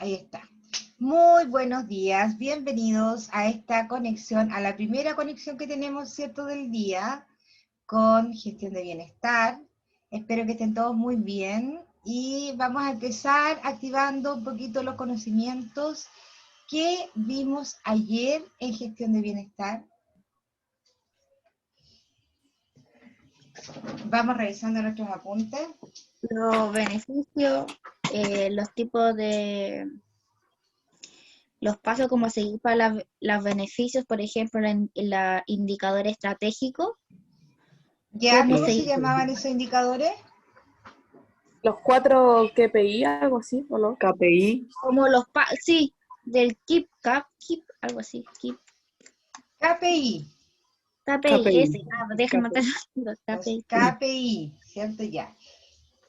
Ahí está. Muy buenos días, bienvenidos a esta conexión, a la primera conexión que tenemos, ¿cierto?, del día con gestión de bienestar. Espero que estén todos muy bien y vamos a empezar activando un poquito los conocimientos que vimos ayer en gestión de bienestar. Vamos revisando nuestros apuntes. Los beneficios, los tipos de... los pasos como seguir para los beneficios, por ejemplo, en la indicador estratégico. ¿Ya? ¿Cómo ¿Cómo se seguir? llamaban esos indicadores? Los 4 KPI, algo así, ¿o no? KPI. Como los sí, del KIP, algo así, KIP. KPI. KPI, ese, déjame Los KPI. KPI, ¿cierto? Ya.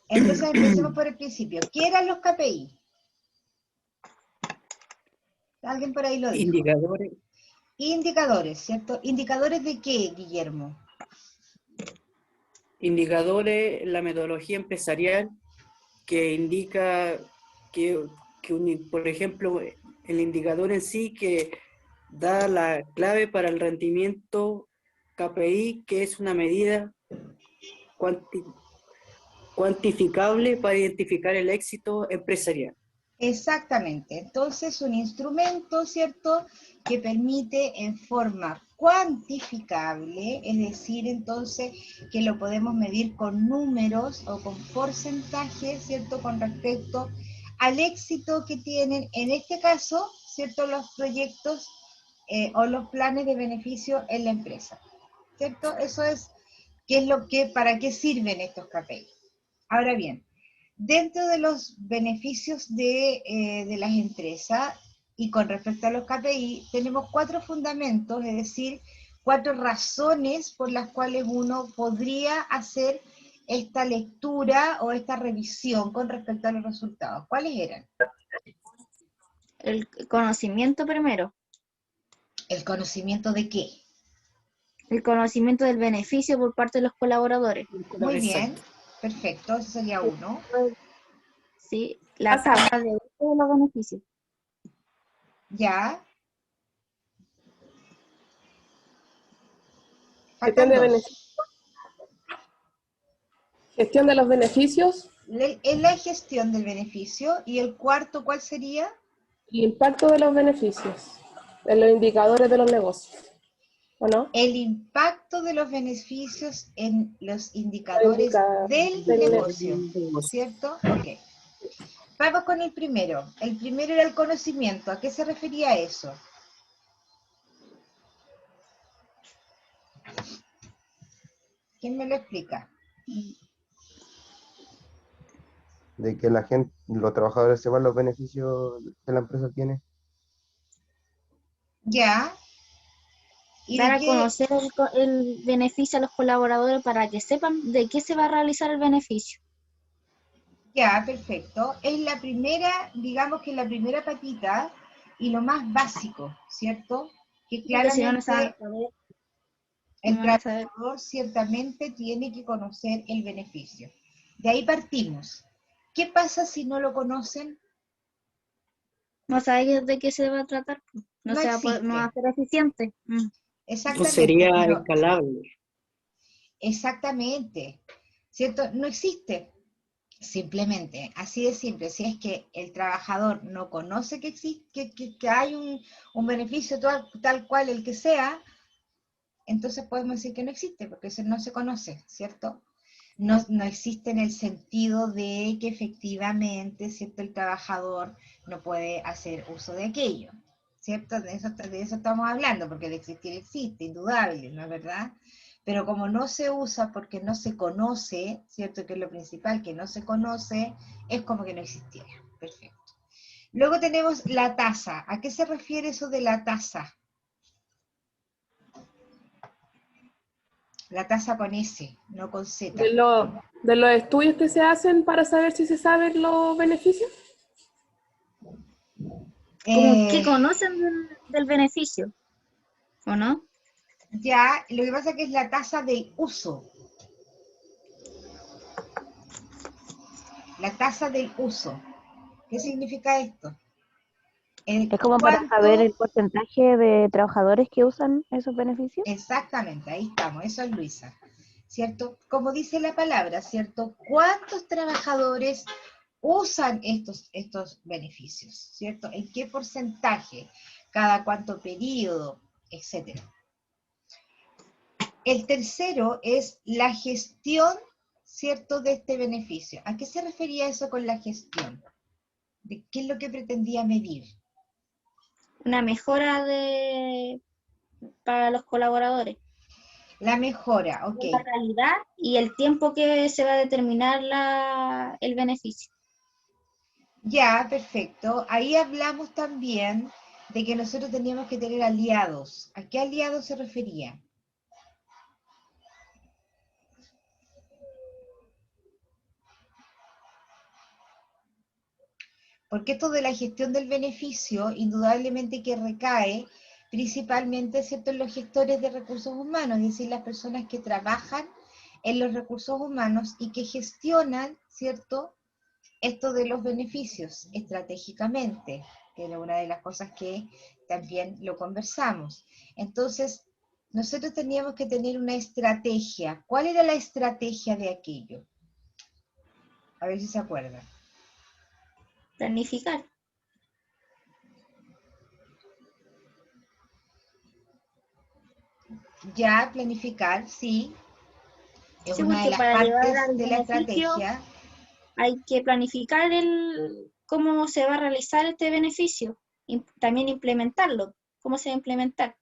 Entonces empecemos por el principio. ¿Qué eran los KPI? Alguien por ahí lo dijo. Indicadores. Indicadores, ¿cierto? ¿Indicadores de qué, Guillermo? Indicadores, la metodología empresarial que indica que por ejemplo, el indicador en sí que da la clave para el rendimiento KPI, que es una medida cuantificable para identificar el éxito empresarial. Exactamente. Entonces, un instrumento, ¿cierto?, que permite en forma cuantificable, es decir, entonces, que lo podemos medir con números o con porcentajes, ¿cierto?, con respecto al éxito que tienen, en este caso, ¿cierto?, los proyectos o los planes de beneficio en la empresa, ¿cierto? Eso es, ¿para qué sirven estos KPI? Ahora bien, dentro de los beneficios de las empresas y con respecto a los KPI, tenemos 4 fundamentos, es decir, 4 razones por las cuales uno podría hacer esta lectura o esta revisión con respecto a los resultados. ¿Cuáles eran? El conocimiento primero. ¿El conocimiento de qué? El conocimiento del beneficio por parte de los colaboradores. Muy bien, Exacto. perfecto, ese sería uno. Sí, la tabla de uso de los beneficios. Ya. Gestión Faltan de 2. Gestión de los beneficios En la gestión del beneficio. ¿Y el cuarto cuál sería? y impacto de los beneficios en los indicadores de los negocios, ¿o no? El impacto de los beneficios en los indicadores del negocio, ¿cierto? Ok. Vamos con el primero. El primero era el conocimiento. ¿A qué se refería eso? ¿Quién me lo explica? De que la gente, los trabajadores sepan los beneficios que la empresa tiene. Ya. ¿Y Dar de a qué? conocer el beneficio a los colaboradores para que sepan de qué se va a realizar el beneficio. Ya, perfecto. Es la primera, digamos que la primera patita y lo más básico, ¿cierto? Que Porque si no, no se van a claramente saber. el No van a saber. trabajador ciertamente tiene que conocer el beneficio. De ahí partimos. ¿Qué pasa si no lo conocen? No saben de qué se va a tratar. No No se va a poder, no va a existe. ser eficiente. No Exactamente, sería pero escalable. exactamente, ¿cierto? No existe. Simplemente, así de simple. Si es que el trabajador no conoce que existe, que hay un beneficio tal cual el que sea, entonces podemos decir que no existe, porque no se conoce, ¿cierto? No existe en el sentido de que efectivamente, ¿cierto?, el trabajador no puede hacer uso de aquello, ¿cierto? De eso estamos hablando, porque el existir existe, indudable, ¿no es verdad? Pero como no se usa porque no se conoce, ¿cierto?, que es lo principal, que no se conoce, es como que no existiera. Perfecto. Luego tenemos la tasa. ¿A qué se refiere eso de la tasa? La tasa con S, no con Z. De los estudios que se hacen para saber si se saben los beneficios. Como que conocen del beneficio, ¿o no? Ya, lo que pasa es que es la tasa del uso. La tasa del uso. ¿Qué significa esto? Es como para saber el porcentaje de trabajadores que usan esos beneficios. Exactamente, ahí estamos, eso es Luisa, ¿cierto? Como dice la palabra, ¿cierto? ¿Cuántos trabajadores usan estos beneficios, ¿cierto? ¿En qué porcentaje? ¿Cada cuánto periodo? Etcétera. El tercero es la gestión, ¿cierto?, de este beneficio. ¿A qué se refería eso con la gestión? ¿De qué es lo que pretendía medir? Una mejora para los colaboradores. La mejora, ok. La calidad y el tiempo que se va a determinar el beneficio. Ya, perfecto. Ahí hablamos también de que nosotros teníamos que tener aliados. ¿A qué aliados se refería? Porque esto de la gestión del beneficio, indudablemente que recae principalmente, ¿cierto?, en los gestores de recursos humanos, es decir, las personas que trabajan en los recursos humanos y que gestionan, ¿cierto?, esto de los beneficios estratégicamente, que era una de las cosas que también lo conversamos. Entonces, nosotros teníamos que tener una estrategia. ¿Cuál era la estrategia de aquello? A ver si se acuerdan. Planificar. Ya, planificar, sí, es Sí, una de porque las para llegar partes al de la beneficio estrategia. hay que planificar cómo se va a realizar este beneficio y también implementarlo, cómo se va a implementar.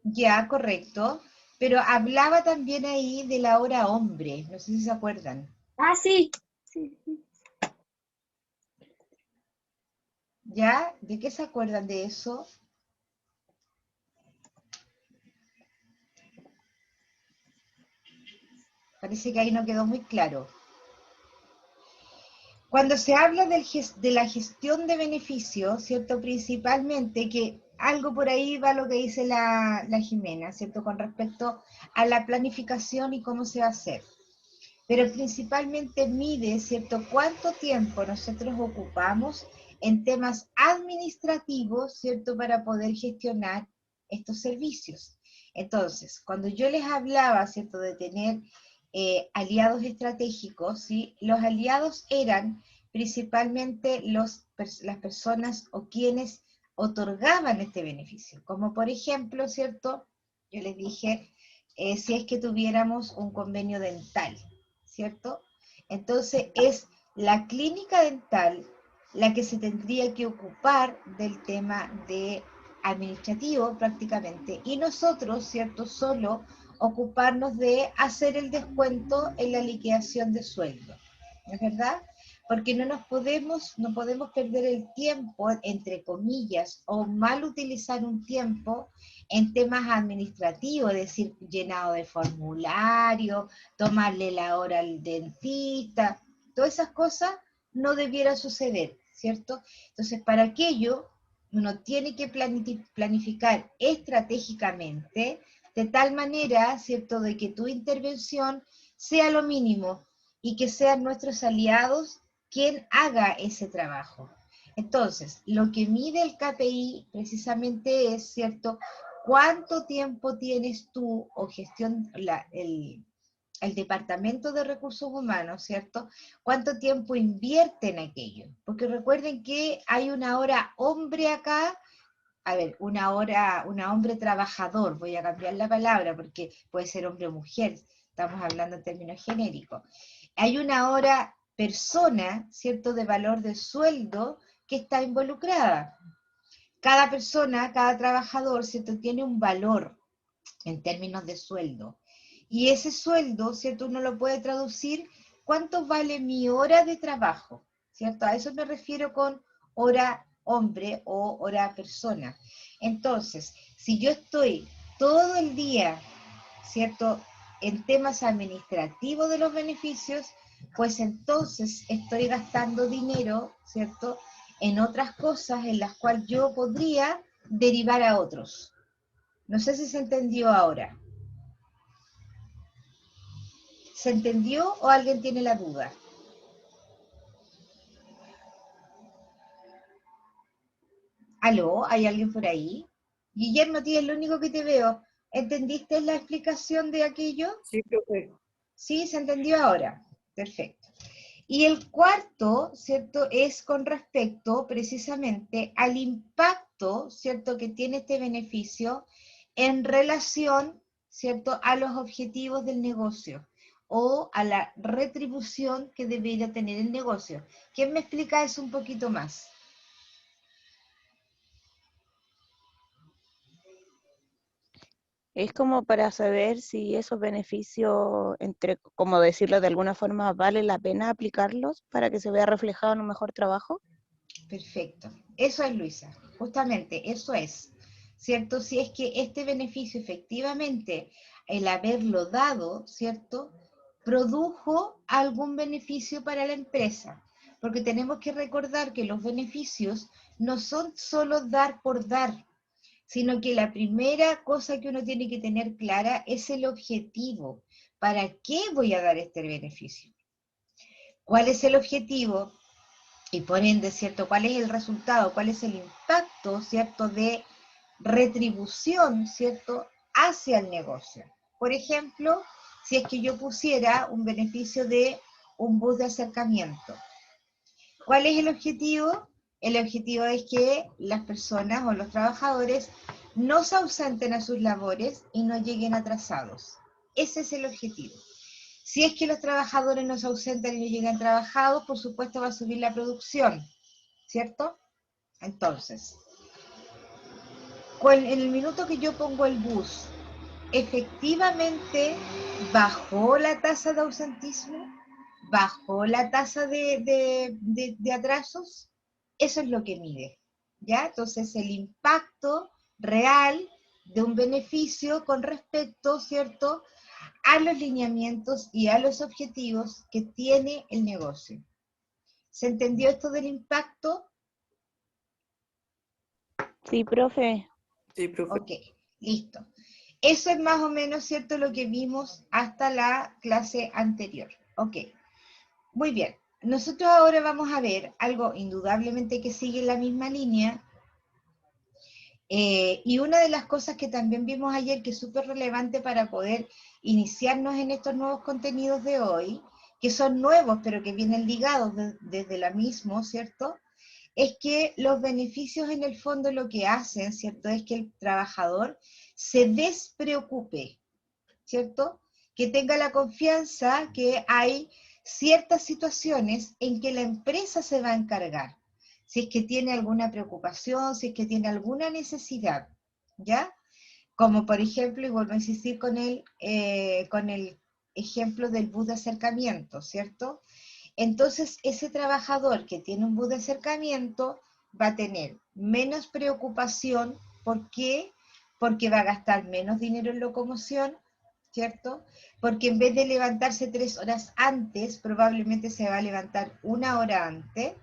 Ya, correcto. Pero hablaba también ahí de la hora hombre, no sé si se acuerdan. Ah, sí. Sí. ¿Ya? ¿De qué se acuerdan de eso? Parece que ahí no quedó muy claro. Cuando se habla de la gestión de beneficios, ¿cierto? Principalmente, que algo por ahí va lo que dice la Jimena, ¿cierto? Con respecto a la planificación y cómo se va a hacer. Pero principalmente mide, ¿cierto?, cuánto tiempo nosotros ocupamos en temas administrativos, ¿cierto?, para poder gestionar estos servicios. Entonces, cuando yo les hablaba, ¿cierto?, de tener aliados estratégicos, ¿sí?, los aliados eran principalmente las personas o quienes otorgaban este beneficio, como por ejemplo, ¿cierto?, yo les dije, si es que tuviéramos un convenio dental, ¿cierto? Entonces es la clínica dental la que se tendría que ocupar del tema de administrativo prácticamente y nosotros, ¿cierto?, solo ocuparnos de hacer el descuento en la liquidación de sueldo, ¿no es verdad? Porque no podemos perder el tiempo, entre comillas, o mal utilizar un tiempo en temas administrativos, es decir, llenado de formulario, tomarle la hora al dentista, todas esas cosas no debiera suceder, ¿cierto? Entonces, para aquello, uno tiene que planificar estratégicamente, de tal manera, ¿cierto?, de que tu intervención sea lo mínimo y que sean nuestros aliados quien haga ese trabajo. Entonces, lo que mide el KPI precisamente es, ¿cierto?, cuánto tiempo tienes tú o gestión, el Departamento de Recursos Humanos, ¿cierto? ¿Cuánto tiempo invierte en aquello? Porque recuerden que hay una hora hombre acá, a ver, una hombre trabajador, voy a cambiar la palabra porque puede ser hombre o mujer, estamos hablando en términos genéricos. Hay una hora persona, ¿cierto?, de valor de sueldo que está involucrada. Cada persona, cada trabajador, ¿cierto?, tiene un valor en términos de sueldo. Y ese sueldo, ¿cierto?, uno lo puede traducir, ¿cuánto vale mi hora de trabajo? ¿Cierto? A eso me refiero con hora hombre o hora persona. Entonces, si yo estoy todo el día, ¿cierto?, en temas administrativos de los beneficios, pues entonces estoy gastando dinero, ¿cierto?, en otras cosas en las cuales yo podría derivar a otros. No sé si se entendió ahora. ¿Se entendió o alguien tiene la duda? ¿Aló? ¿Hay alguien por ahí? Guillermo, tío, es lo único que te veo. ¿Entendiste la explicación de aquello? Sí, profe. Sí, se entendió ahora. Perfecto. Y el cuarto, ¿cierto? Es con respecto precisamente al impacto, ¿cierto? Que tiene este beneficio en relación, ¿cierto? A los objetivos del negocio o a la retribución que debería tener el negocio. ¿Quién me explica eso un poquito más? Es como para saber si esos beneficios, entre, como decirlo de alguna forma, vale la pena aplicarlos para que se vea reflejado en un mejor trabajo. Perfecto. Eso es, Luisa. Justamente, eso es. ¿Cierto? Si es que este beneficio efectivamente, el haberlo dado, ¿cierto? Produjo algún beneficio para la empresa. Porque tenemos que recordar que los beneficios no son solo dar por dar, sino que la primera cosa que uno tiene que tener clara es el objetivo. ¿Para qué voy a dar este beneficio? ¿Cuál es el objetivo? Y por ende, ¿cierto? ¿Cuál es el resultado? ¿Cuál es el impacto, ¿cierto? De retribución, ¿cierto? Hacia el negocio. Por ejemplo, si es que yo pusiera un beneficio de un bus de acercamiento. ¿Cuál es el objetivo? El objetivo es que las personas o los trabajadores no se ausenten a sus labores y no lleguen atrasados. Ese es el objetivo. Si es que los trabajadores no se ausentan y no llegan trabajados, por supuesto va a subir la producción, ¿cierto? Entonces, en el minuto que yo pongo el bus, ¿efectivamente bajó la tasa de ausentismo? ¿Bajó la tasa de atrasos? Eso es lo que mide, ¿ya? Entonces, el impacto real de un beneficio con respecto, ¿cierto?, a los lineamientos y a los objetivos que tiene el negocio. ¿Se entendió esto del impacto? Sí, profe. Sí, profe. Ok, listo. Eso es más o menos, ¿cierto?, lo que vimos hasta la clase anterior. Ok, muy bien. Nosotros ahora vamos a ver algo indudablemente que sigue la misma línea. Y una de las cosas que también vimos ayer, que es súper relevante para poder iniciarnos en estos nuevos contenidos de hoy, que son nuevos, pero que vienen ligados desde la misma, ¿cierto? Es que los beneficios en el fondo lo que hacen, ¿cierto? Es que el trabajador se despreocupe, ¿cierto? Que tenga la confianza que hay ciertas situaciones en que la empresa se va a encargar. Si es que tiene alguna preocupación, si es que tiene alguna necesidad, ¿ya? Como por ejemplo, y vuelvo a insistir con el ejemplo del bus de acercamiento, ¿cierto? Entonces, ese trabajador que tiene un bus de acercamiento va a tener menos preocupación. ¿Por qué? Porque va a gastar menos dinero en locomoción, ¿cierto? Porque en vez de levantarse 3 horas antes, probablemente se va a levantar 1 hora antes.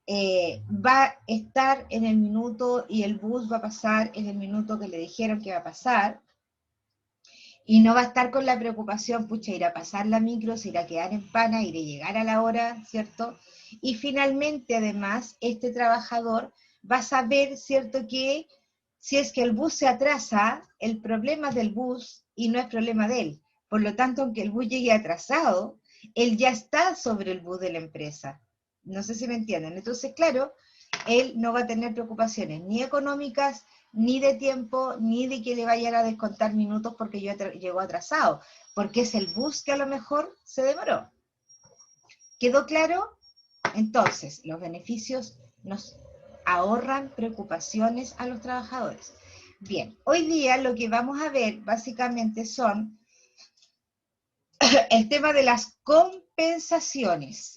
Va a estar en el minuto y el bus va a pasar en el minuto que le dijeron que va a pasar. Y no va a estar con la preocupación, pucha, ir a pasar la micro, se irá a quedar en pana, ir a llegar a la hora, ¿cierto? Y finalmente, además, este trabajador va a saber, ¿cierto?, que si es que el bus se atrasa, el problema es del bus y no es problema de él. Por lo tanto, aunque el bus llegue atrasado, él ya está sobre el bus de la empresa. No sé si me entienden. Entonces, claro, él no va a tener preocupaciones ni económicas, ni de tiempo, ni de que le vayan a descontar minutos porque llegó atrasado, porque es el bus que a lo mejor se demoró. ¿Quedó claro? Entonces, los beneficios nos ahorran preocupaciones a los trabajadores. Bien, hoy día lo que vamos a ver básicamente son el tema de las compensaciones.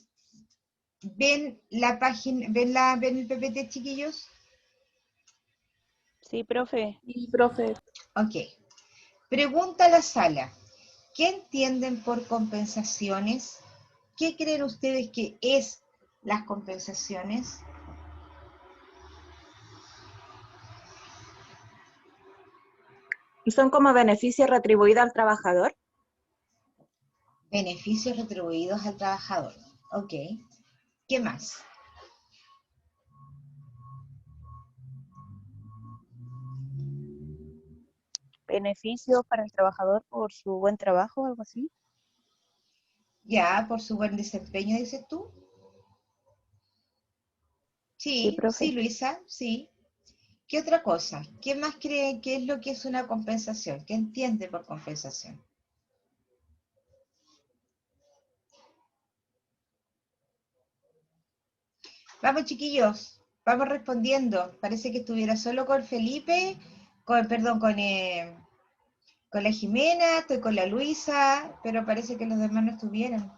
¿Ven la página, ven el PPT, chiquillos? Sí, profe. Y, profe, Ok. Pregunta a la sala. ¿Qué entienden por compensaciones? ¿Qué creen ustedes que es las compensaciones? ¿Son como beneficios retribuidos al trabajador? Beneficios retribuidos al trabajador. Ok. ¿Qué más? beneficios para el trabajador por su buen trabajo, algo así. Ya, por su buen desempeño, dices tú. Sí, Sí, sí, profe. Luisa, sí. ¿Qué otra cosa? ¿Qué más cree que es lo que es una compensación? ¿Qué entiende por compensación? Vamos, chiquillos, vamos respondiendo. Parece que estuviera solo con Felipe, perdón, con la Jimena, estoy con la Luisa, pero parece que los demás no estuvieron.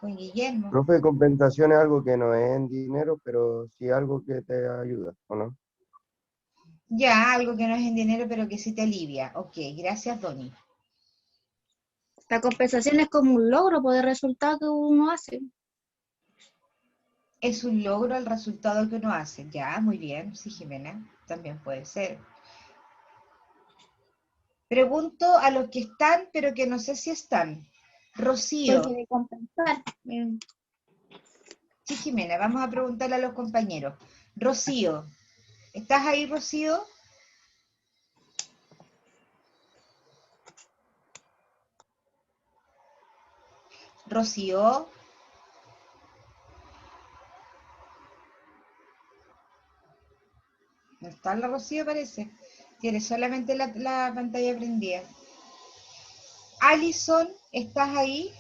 Con Guillermo. Profe, compensación es algo que no es en dinero, pero sí algo que te ayuda, ¿o no? Ya, algo que no es en dinero, pero que sí te alivia. Ok, gracias, Doni. La compensación es como un logro por el resultado que uno hace. Es un logro el resultado que uno hace. Ya, muy bien, sí, Jimena, también puede ser. Pregunto a los que están, pero que no sé si están. Rocío. Porque de compensar. Sí, Jimena, vamos a preguntarle a los compañeros. Rocío, ¿estás ahí, Rocío? Rocío. No está la Rocío, parece. Tiene solamente la pantalla prendida. Alison, ¿estás ahí?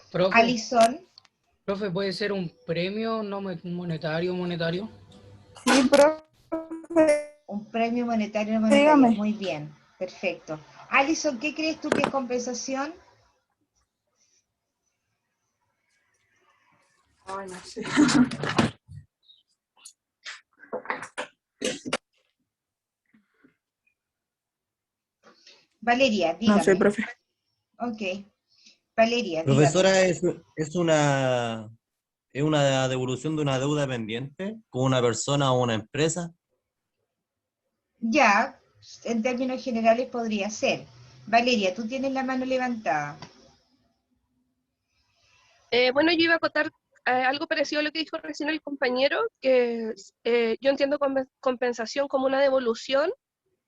Profe, Alison, profe, ¿puede ser un premio no monetario? Sí, profe, un premio monetario no monetario. dígame. Muy bien, perfecto. Alison, ¿qué crees tú que es compensación? Ay, no sé. Valeria, No sé, dígame. profe. Ok. Valeria, dígame. Profesora, es una devolución de una deuda pendiente con una persona o una empresa. Ya, en términos generales podría ser. Valeria, tú tienes la mano levantada. Bueno, yo iba a acotar algo parecido a lo que dijo recién el compañero, que yo entiendo compensación como una devolución,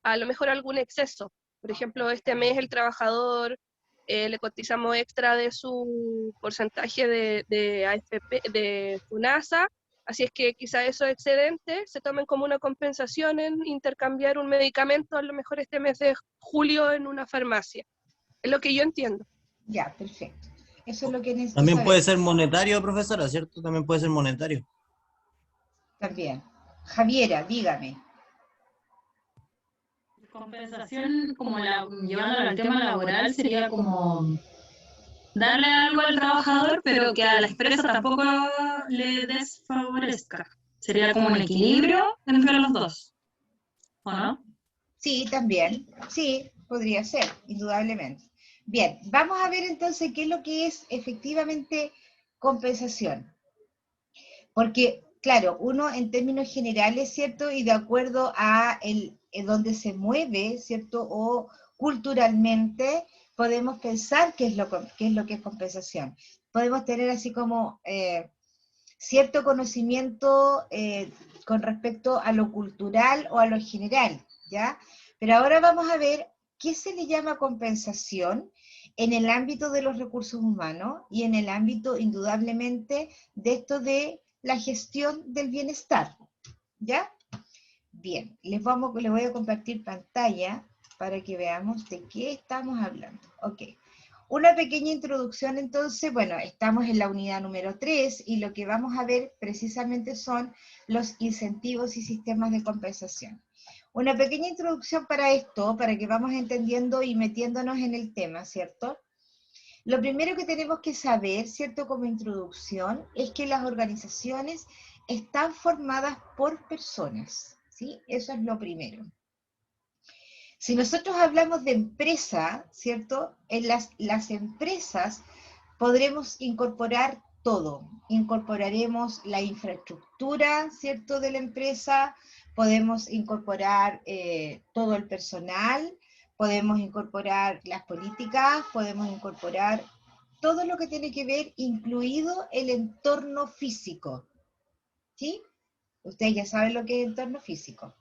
a lo mejor algún exceso. Por ejemplo, este mes el trabajador le cotizamos extra de su porcentaje de AFP, de FUNASA, así es que quizá esos excedentes se tomen como una compensación en intercambiar un medicamento a lo mejor este mes de julio en una farmacia. Es lo que yo entiendo. Ya, perfecto. Eso es lo que necesito También puede saber. ser monetario, profesora, ¿cierto? También puede ser monetario. También. Javiera, dígame. Compensación, como llevándolo al tema laboral, sería como darle algo al trabajador, pero que a la empresa tampoco le desfavorezca. Sería como un equilibrio entre los dos, ¿o no? Sí, también. Sí, podría ser, indudablemente. Bien, vamos a ver entonces qué es lo que es efectivamente compensación. Porque, claro, uno en términos generales, ¿cierto? Y de acuerdo a donde se mueve, ¿cierto? O culturalmente, podemos pensar qué es lo que es compensación. Podemos tener así como cierto conocimiento con respecto a lo cultural o a lo general, ¿ya? Pero ahora vamos a ver qué se le llama compensación en el ámbito de los recursos humanos y en el ámbito, indudablemente, de esto de la gestión del bienestar, ¿ya? Bien, les voy a compartir pantalla para que veamos de qué estamos hablando. Ok. Una pequeña introducción entonces, bueno, estamos en la unidad número 3 y lo que vamos a ver precisamente son los incentivos y sistemas de compensación. Una pequeña introducción para esto, para que vamos entendiendo y metiéndonos en el tema, ¿cierto? Lo primero que tenemos que saber, ¿cierto? Como introducción, es que las organizaciones están formadas por personas, ¿sí? Eso es lo primero. Si nosotros hablamos de empresa, ¿cierto? En las empresas podremos incorporar todo. Incorporaremos la infraestructura, ¿cierto? De la empresa, podemos incorporar todo el personal, podemos incorporar las políticas, podemos incorporar todo lo que tiene que ver, incluido el entorno físico, ¿sí? Ustedes ya saben lo que es entorno físico.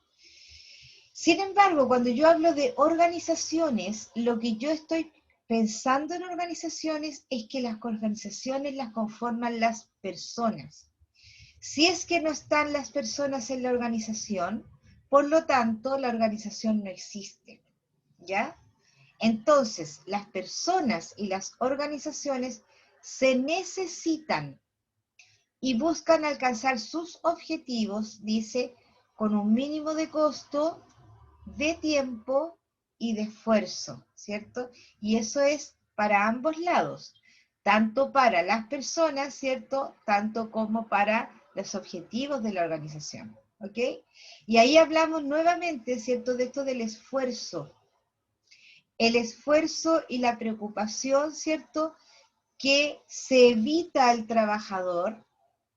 Sin embargo, cuando yo hablo de organizaciones, lo que yo estoy pensando en organizaciones es que las organizaciones las conforman las personas. Si es que no están las personas en la organización, por lo tanto, la organización no existe, ¿ya? Entonces, las personas y las organizaciones se necesitan y buscan alcanzar sus objetivos, dice, con un mínimo de costo, de tiempo y de esfuerzo, ¿cierto? Y eso es para ambos lados, tanto para las personas, ¿cierto? Tanto como para los objetivos de la organización, ¿ok? Y ahí hablamos nuevamente, ¿cierto? De esto del esfuerzo. El esfuerzo y la preocupación, ¿cierto? Que se evita al trabajador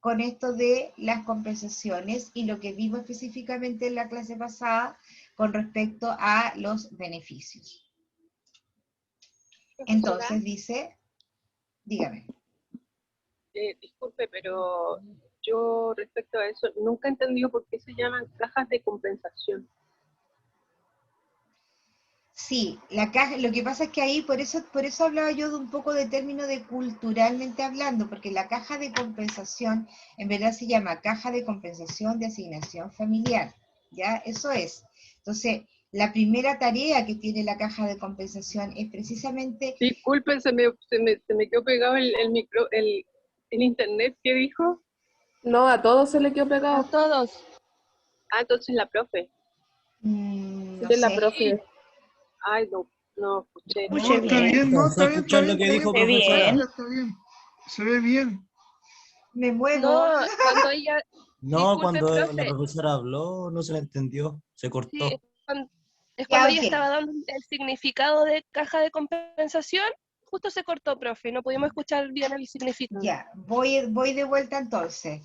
con esto de las compensaciones y lo que vimos específicamente en la clase pasada con respecto a los beneficios. Entonces dice, dígame. Disculpe, pero yo respecto a eso nunca he entendido por qué se llaman cajas de compensación. Sí, la caja, lo que pasa es que ahí, por eso hablaba yo de un poco de término de culturalmente hablando, porque la caja de compensación en verdad se llama caja de compensación de asignación familiar, ¿ya? Eso es. Entonces, la primera tarea que tiene la caja de compensación es precisamente... Disculpen, se me quedó pegado el internet, ¿qué dijo? No, a todos se le quedó pegado. A todos. Ah, entonces la profe. No Es la sé. profe. Ay, no escuché. No, está bien, no, está bien, está bien, lo que está dijo, bien, profesora? está bien, se ve bien. Me muevo. No, cuando ella... No, Disculpe, cuando la profe. profesora habló, no se la entendió, se Sí, cortó. es Ya, cuando ella ok. estaba dando el significado de caja de compensación, justo se cortó, profe, no pudimos escuchar bien el significado. Ya, voy de vuelta entonces.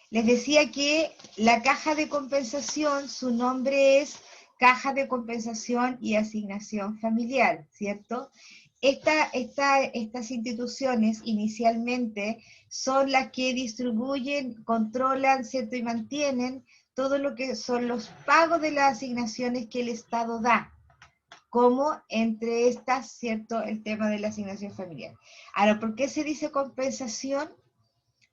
Les decía que la caja de compensación, su nombre es Caja de Compensación y Asignación Familiar, ¿cierto? Estas instituciones inicialmente son las que distribuyen, controlan, ¿cierto? Y mantienen todo lo que son los pagos de las asignaciones que el Estado da, como entre estas, ¿cierto? El tema de la asignación familiar. Ahora, ¿por qué se dice compensación?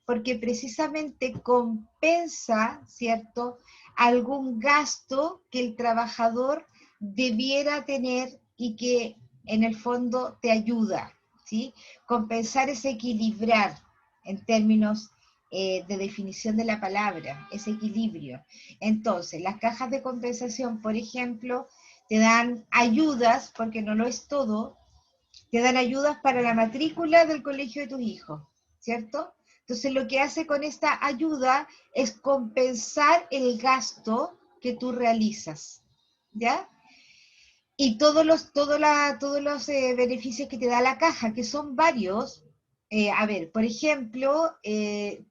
Porque precisamente compensa, ¿cierto?, algún gasto que el trabajador debiera tener y que en el fondo te ayuda, ¿sí? Compensar es equilibrar en términos de definición de la palabra, ese equilibrio. Entonces, las cajas de compensación, por ejemplo, te dan ayudas, porque no lo es todo, te dan ayudas para la matrícula del colegio de tus hijos, ¿cierto? Entonces lo que hace con esta ayuda es compensar el gasto que tú realizas, ¿ya? Y todos los beneficios que te da la caja, que son varios. A ver, por ejemplo,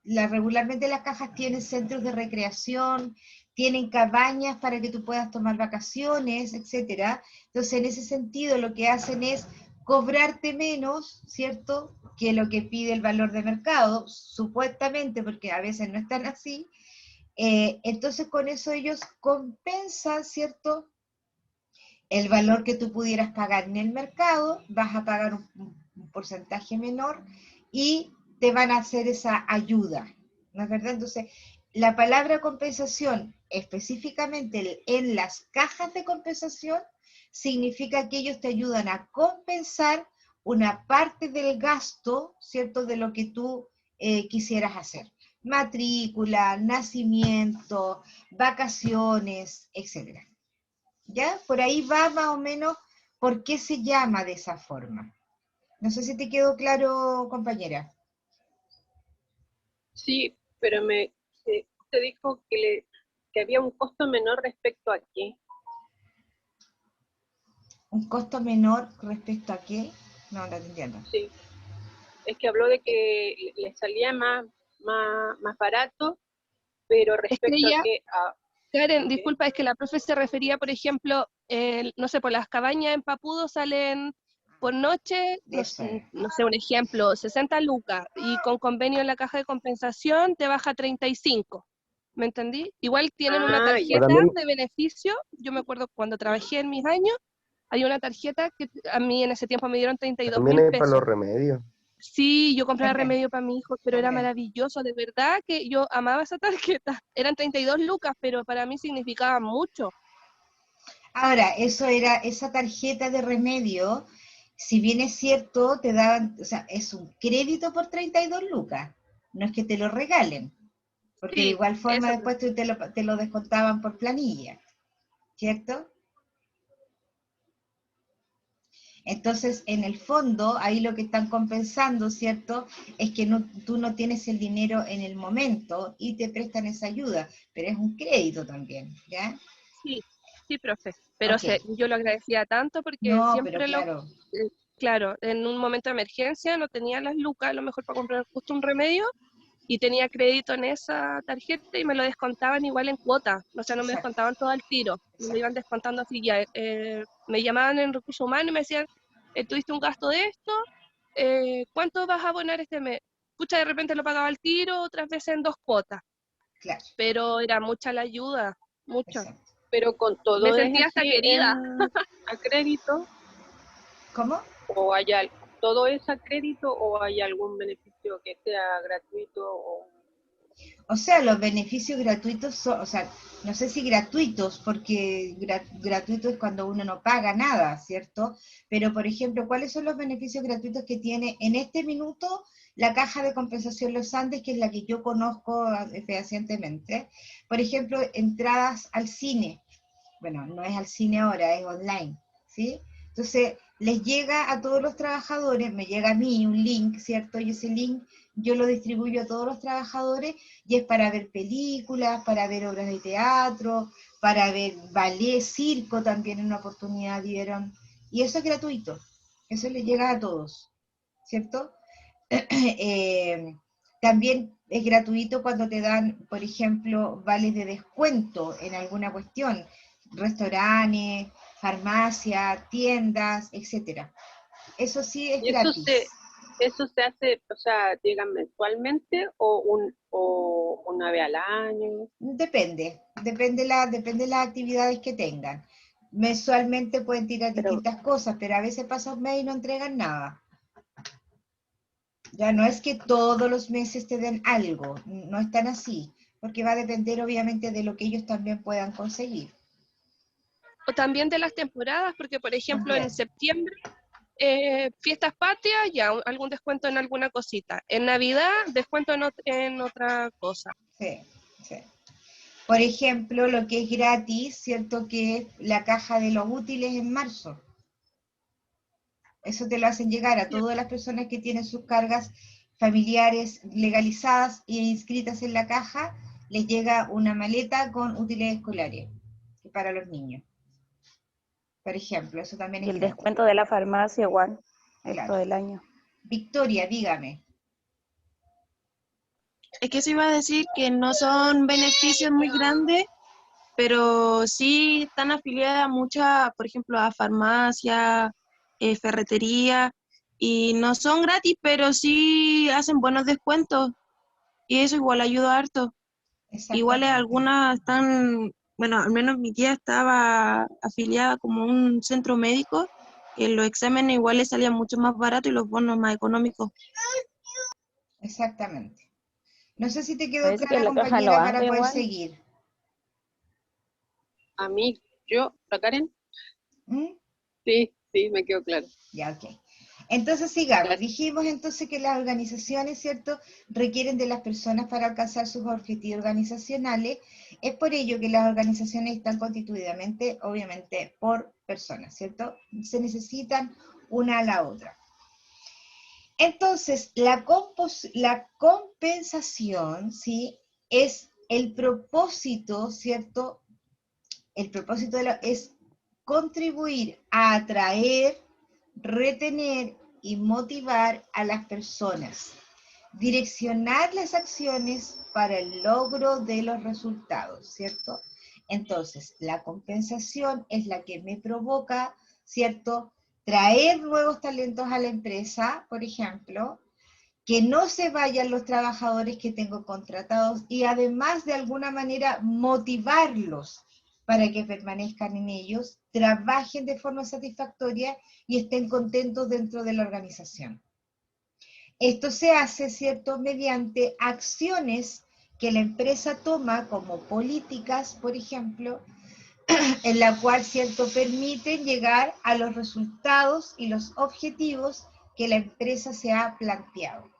regularmente las cajas tienen centros de recreación, tienen cabañas para que tú puedas tomar vacaciones, etcétera. Entonces, en ese sentido, lo que hacen es cobrarte menos, ¿cierto?, que lo que pide el valor de mercado, supuestamente, porque a veces no están así. Entonces, con eso ellos compensan, ¿cierto?, el valor que tú pudieras pagar en el mercado, vas a pagar un porcentaje menor y te van a hacer esa ayuda, ¿no es verdad? Entonces, la palabra compensación, específicamente en las cajas de compensación, significa que ellos te ayudan a compensar una parte del gasto, ¿cierto?, de lo que tú quisieras hacer. Matrícula, nacimiento, vacaciones, etcétera. ¿Ya? Por ahí va más o menos por qué se llama de esa forma. No sé si te quedó claro, compañera. Sí, pero usted dijo que había un costo menor respecto a qué. ¿Un costo menor respecto a qué? No, no te entiendo. Sí, es que habló de que le salía más barato, pero respecto a qué. Karen, disculpa, es que la profe se refería, por ejemplo, no sé, por las cabañas en Papudo salen por noche, no sé, un ejemplo, 60 lucas, y con convenio en la caja de compensación te baja 35, ¿Me entendí? Igual tienen una Ah, tarjeta también, de beneficio. Yo me acuerdo cuando trabajé en mis años, hay una tarjeta que a mí en ese tiempo me dieron 32 también mil hay para pesos. los remedios. Sí, yo compraba También, remedio para mi hijo, pero era también. maravilloso, de verdad que yo amaba esa tarjeta. Eran 32 lucas, pero para mí significaba mucho. Ahora, esa tarjeta de remedio, si bien es cierto, te daban, o sea, es un crédito por 32 lucas, no es que te lo regalen, porque de Sí, igual forma eso. después te lo descontaban por planilla, ¿cierto? Entonces, en el fondo, ahí lo que están compensando, ¿cierto? Es que tú no tienes el dinero en el momento y te prestan esa ayuda, pero es un crédito también, ¿ya? Sí, sí, profe. Pero Ok. yo lo agradecía tanto porque No, pero siempre claro, claro, en un momento de emergencia no tenía las lucas, a lo mejor para comprar justo un remedio, y tenía crédito en esa tarjeta y me lo descontaban igual en cuotas. O sea, no me exacto, descontaban todo al tiro, me lo exacto. iban descontando así ya. Me llamaban en recursos humanos y me decían, ¿tuviste un gasto de esto? ¿Cuánto vas a abonar este mes? Pucha, de repente lo pagaba al tiro, otras veces en 2 cuotas, Claro, pero era mucha la ayuda, mucha. exacto. pero con Me todo es sentía hasta así querida. a crédito, ¿Cómo? o hay todo es a crédito, o hay algún beneficio que sea gratuito, o O sea, los beneficios gratuitos son, o sea, no sé si gratuitos, porque gratuito es cuando uno no paga nada, ¿cierto? Pero, por ejemplo, ¿cuáles son los beneficios gratuitos que tiene en este minuto la Caja de Compensación Los Andes, que es la que yo conozco fehacientemente? Por ejemplo, entradas al cine. Bueno, no es al cine ahora, es online, ¿sí? Entonces, les llega a todos los trabajadores, me llega a mí un link, ¿cierto? Y ese link yo lo distribuyo a todos los trabajadores y es para ver películas, para ver obras de teatro, para ver ballet, circo también en una oportunidad dieron. Y eso es gratuito, eso les llega a todos, ¿cierto? Eh, también es gratuito cuando te dan, por ejemplo, vales de descuento en alguna cuestión, restaurantes, farmacia, tiendas, etcétera. Eso sí es y eso gratis. eso se hace, o sea, llegan mensualmente o una vez al año. Depende de las actividades que tengan. Mensualmente pueden tirar Pero distintas cosas, pero a veces pasa un mes y no entregan nada. Ya no es que todos los meses te den algo, no es tan así, porque va a depender obviamente de lo que ellos también puedan conseguir. O también de las temporadas, porque por ejemplo en También, septiembre, fiestas patrias, ya algún descuento en alguna cosita. En Navidad, descuento en otra cosa. sí, sí. Por ejemplo, lo que es gratis, ¿cierto? Que es la caja de los útiles en marzo. Eso te lo hacen llegar a todas las personas que tienen sus cargas familiares legalizadas e inscritas en la caja, les llega una maleta con útiles escolares para los niños. Por ejemplo, eso también y es el gratis. descuento de la farmacia igual, es Claro. todo el año. Victoria, dígame. Es que eso iba a decir que no son beneficios muy grandes, pero sí están afiliadas a muchas, por ejemplo, a farmacia, ferretería, y no son gratis, pero sí hacen buenos descuentos, y eso igual ayuda harto. Igual Exactamente. algunas están, bueno, al menos mi tía estaba afiliada como a un centro médico, que los exámenes igual les salían mucho más baratos y los bonos más económicos. Exactamente. No sé si te quedó Parece que clara, la caja lo compañera, para anda poder igual. seguir. A mí, la Karen, ¿Mm? sí, me quedó claro. Ya, ok. Entonces sigamos. Gracias. Dijimos entonces que las organizaciones, ¿cierto?, requieren de las personas para alcanzar sus objetivos organizacionales. Es por ello que las organizaciones están constituidamente, obviamente, por personas, ¿cierto? Se necesitan una a la otra. Entonces, la compensación, ¿sí?, es el propósito, ¿cierto? El propósito es contribuir a atraer, retener y motivar a las personas, direccionar las acciones para el logro de los resultados, ¿cierto? Entonces, la compensación es la que me provoca, ¿cierto?, traer nuevos talentos a la empresa, por ejemplo, que no se vayan los trabajadores que tengo contratados y además de alguna manera motivarlos para que permanezcan en ellos, trabajen de forma satisfactoria y estén contentos dentro de la organización. Esto se hace, ¿cierto?, mediante acciones que la empresa toma como políticas, por ejemplo, en la cual, ¿cierto?, permiten llegar a los resultados y los objetivos que la empresa se ha planteado.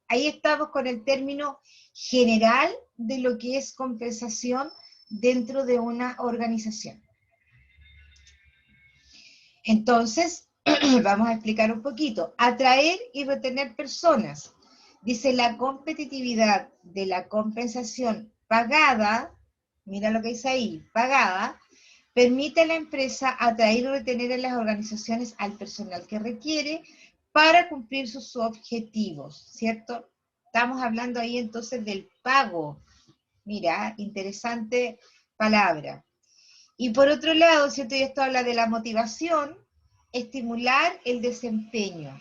Ahí estamos con el término general de lo que es compensación dentro de una organización. Entonces, vamos a explicar un poquito. Atraer y retener personas. Dice, la competitividad de la compensación pagada, mira lo que dice ahí, pagada, permite a la empresa atraer y retener en las organizaciones al personal que requiere para cumplir sus objetivos, ¿cierto? Estamos hablando ahí entonces del pago. Mira, interesante palabra. Y por otro lado, ¿cierto? Y esto habla de la motivación, estimular el desempeño.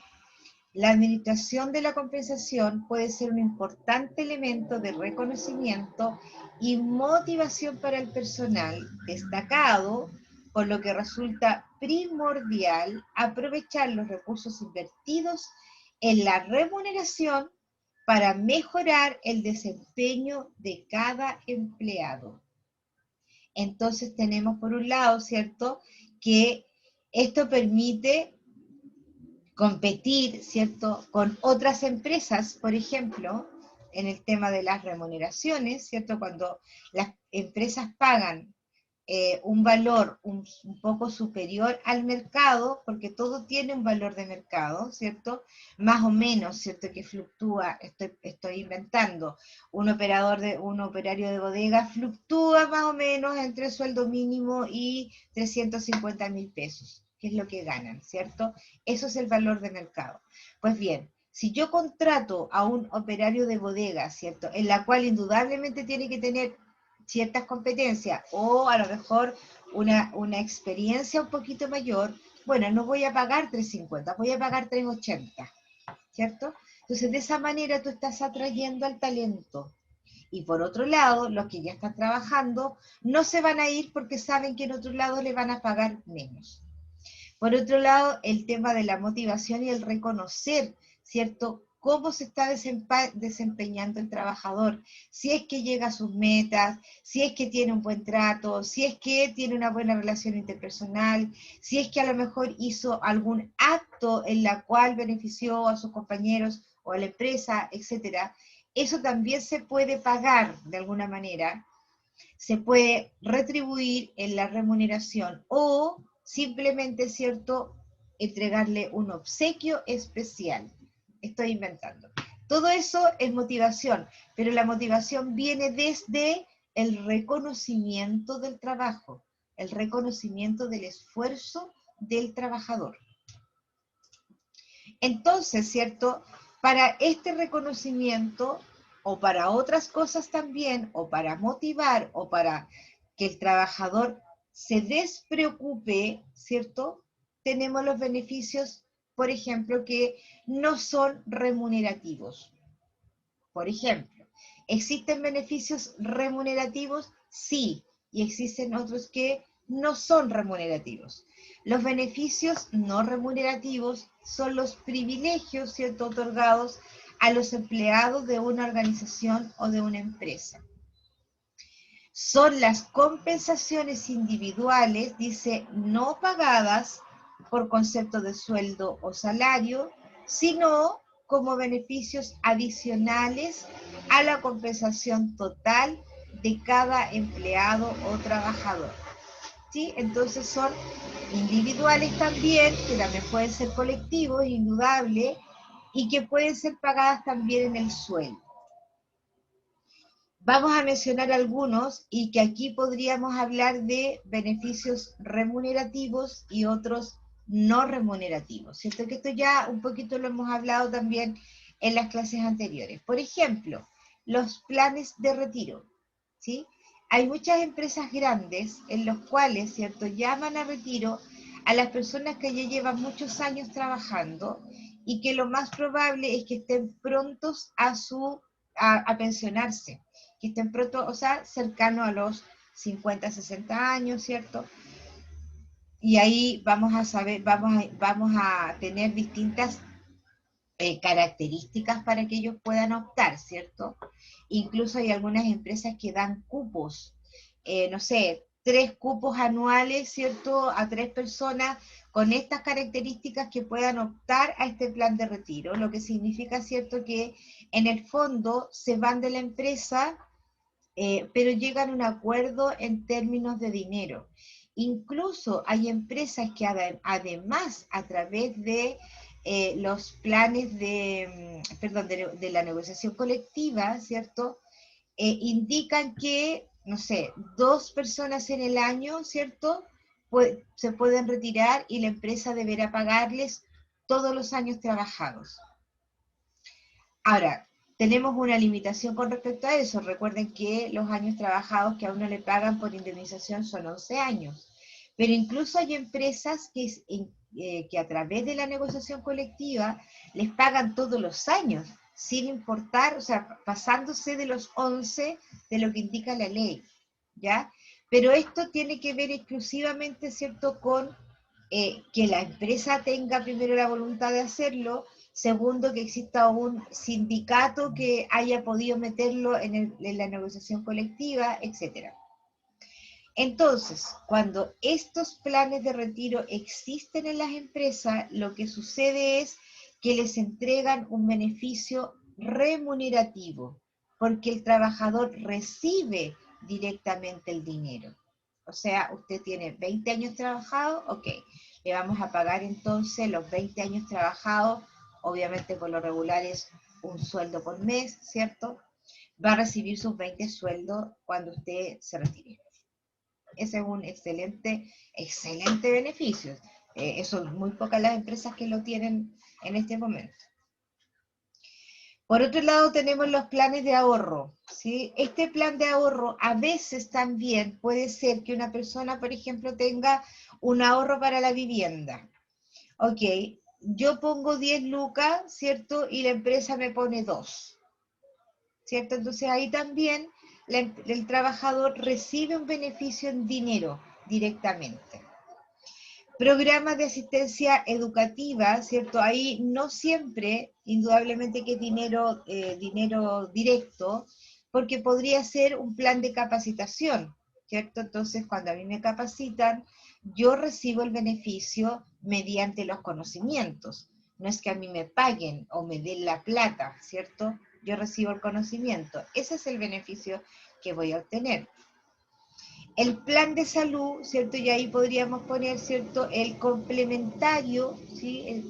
La administración de la compensación puede ser un importante elemento de reconocimiento y motivación para el personal destacado, por lo que resulta primordial aprovechar los recursos invertidos en la remuneración para mejorar el desempeño de cada empleado. Entonces tenemos por un lado, ¿cierto?, que esto permite competir, ¿cierto?, con otras empresas, por ejemplo, en el tema de las remuneraciones, ¿cierto?, cuando las empresas pagan un valor un poco superior al mercado, porque todo tiene un valor de mercado, ¿cierto?, más o menos, ¿cierto?, que fluctúa, estoy inventando, un operario de bodega fluctúa más o menos entre sueldo mínimo y 350.000 pesos, que es lo que ganan, ¿cierto? Eso es el valor de mercado. Pues bien, si yo contrato a un operario de bodega, ¿cierto?, en la cual indudablemente tiene que tener ciertas competencias o a lo mejor una experiencia un poquito mayor, bueno, no voy a pagar 350, voy a pagar 380, ¿cierto? Entonces, de esa manera tú estás atrayendo al talento. Y por otro lado, los que ya están trabajando no se van a ir porque saben que en otro lado le van a pagar menos. Por otro lado, el tema de la motivación y el reconocer, ¿cierto?, cómo se está desempeñando el trabajador, si es que llega a sus metas, si es que tiene un buen trato, si es que tiene una buena relación interpersonal, si es que a lo mejor hizo algún acto en la cual benefició a sus compañeros o a la empresa, etc. Eso también se puede pagar de alguna manera, se puede retribuir en la remuneración o simplemente, ¿cierto?, entregarle un obsequio especial. Estoy inventando. Todo eso es motivación, pero la motivación viene desde el reconocimiento del trabajo, el reconocimiento del esfuerzo del trabajador. Entonces, ¿cierto?, para este reconocimiento, o para otras cosas también, o para motivar, o para que el trabajador se despreocupe, ¿cierto?, tenemos los beneficios, por ejemplo, que no son remunerativos. Por ejemplo, ¿existen beneficios remunerativos? Sí, y existen otros que no son remunerativos. Los beneficios no remunerativos son los privilegios, ¿cierto?, otorgados a los empleados de una organización o de una empresa. Son las compensaciones individuales, dice, no pagadas por concepto de sueldo o salario, sino como beneficios adicionales a la compensación total de cada empleado o trabajador. ¿Sí? Entonces son individuales también, que también pueden ser colectivos, indudable, y que pueden ser pagadas también en el sueldo. Vamos a mencionar algunos y que aquí podríamos hablar de beneficios remunerativos y otros no remunerativos, ¿cierto? Que esto ya un poquito lo hemos hablado también en las clases anteriores. Por ejemplo, los planes de retiro, ¿sí? Hay muchas empresas grandes en los cuales, ¿cierto?, llaman a retiro a las personas que ya llevan muchos años trabajando y que lo más probable es que estén prontos a pensionarse, que estén pronto, o sea, cercano a los 50, 60 años, ¿cierto? Y ahí vamos a saber, vamos a tener distintas características para que ellos puedan optar, ¿cierto? Incluso hay algunas empresas que dan cupos, no sé, 3 cupos anuales, ¿cierto? A 3 personas con estas características que puedan optar a este plan de retiro, lo que significa, ¿cierto?, que en el fondo se van de la empresa, pero llegan a un acuerdo en términos de dinero. Incluso hay empresas que además a través de los planes de la negociación colectiva, ¿cierto? Indican que, no sé, 2 personas en el año, ¿cierto? Se pueden retirar y la empresa deberá pagarles todos los años trabajados. Ahora, tenemos una limitación con respecto a eso. Recuerden que los años trabajados que a uno le pagan por indemnización son 11 años. Pero incluso hay empresas que a través de la negociación colectiva les pagan todos los años, sin importar, o sea, pasándose de los 11 de lo que indica la ley, ¿ya? Pero esto tiene que ver exclusivamente, ¿cierto?, con que la empresa tenga primero la voluntad de hacerlo, segundo, que exista un sindicato que haya podido meterlo en la negociación colectiva, etc. Entonces, cuando estos planes de retiro existen en las empresas, lo que sucede es que les entregan un beneficio remunerativo, porque el trabajador recibe directamente el dinero. O sea, usted tiene 20 años trabajados, ok, le vamos a pagar entonces los 20 años trabajados, obviamente por lo regular es un sueldo por mes, ¿cierto? Va a recibir sus 20 sueldos cuando usted se retire. Ese es un excelente beneficio. Son muy pocas las empresas que lo tienen en este momento. Por otro lado tenemos los planes de ahorro, ¿sí? Este plan de ahorro a veces también puede ser que una persona, por ejemplo, tenga un ahorro para la vivienda. Ok, yo pongo 10 lucas, ¿cierto? Y la empresa me pone 2, ¿cierto? Entonces ahí también el trabajador recibe un beneficio en dinero directamente. Programas de asistencia educativa, ¿cierto? Ahí no siempre, indudablemente que es dinero directo, porque podría ser un plan de capacitación, ¿cierto? Entonces, cuando a mí me capacitan, yo recibo el beneficio mediante los conocimientos. No es que a mí me paguen o me den la plata, ¿cierto? Yo recibo el conocimiento. Ese es el beneficio que voy a obtener. El plan de salud, ¿cierto? Y ahí podríamos poner, ¿cierto?, el complementario, ¿sí?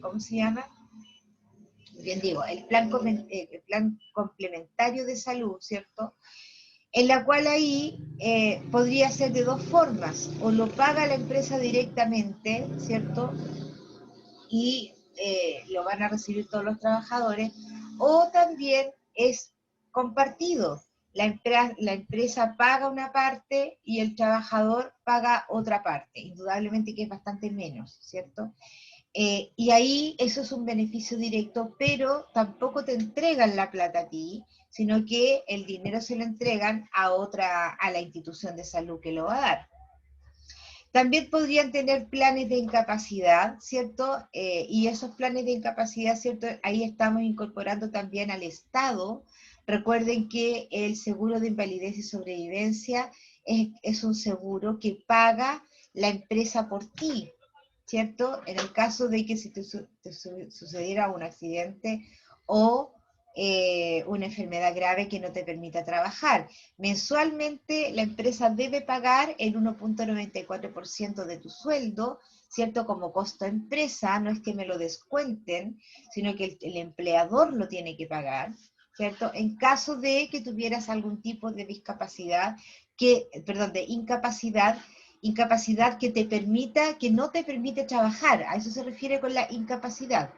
¿Cómo se llama? Bien digo, el plan complementario de salud, ¿cierto? En la cual ahí podría ser de 2 formas, o lo paga la empresa directamente, ¿cierto? Y lo van a recibir todos los trabajadores, o también es compartido. La empresa paga una parte y el trabajador paga otra parte, indudablemente que es bastante menos, ¿cierto? Y ahí eso es un beneficio directo, pero tampoco te entregan la plata a ti, sino que el dinero se lo entregan a la institución de salud que lo va a dar. También podrían tener planes de incapacidad, ¿cierto? Y esos planes de incapacidad, ¿cierto? Ahí estamos incorporando también al Estado. Recuerden que el seguro de invalidez y sobrevivencia es un seguro que paga la empresa por ti, ¿cierto? En el caso de que si te sucediera un accidente o una enfermedad grave que no te permita trabajar. Mensualmente la empresa debe pagar el 1.94% de tu sueldo, ¿cierto? Como costo empresa, no es que me lo descuenten, sino que el empleador lo tiene que pagar, ¿cierto? En caso de que tuvieras algún tipo de discapacidad, de incapacidad que no te permite trabajar, a eso se refiere con la incapacidad.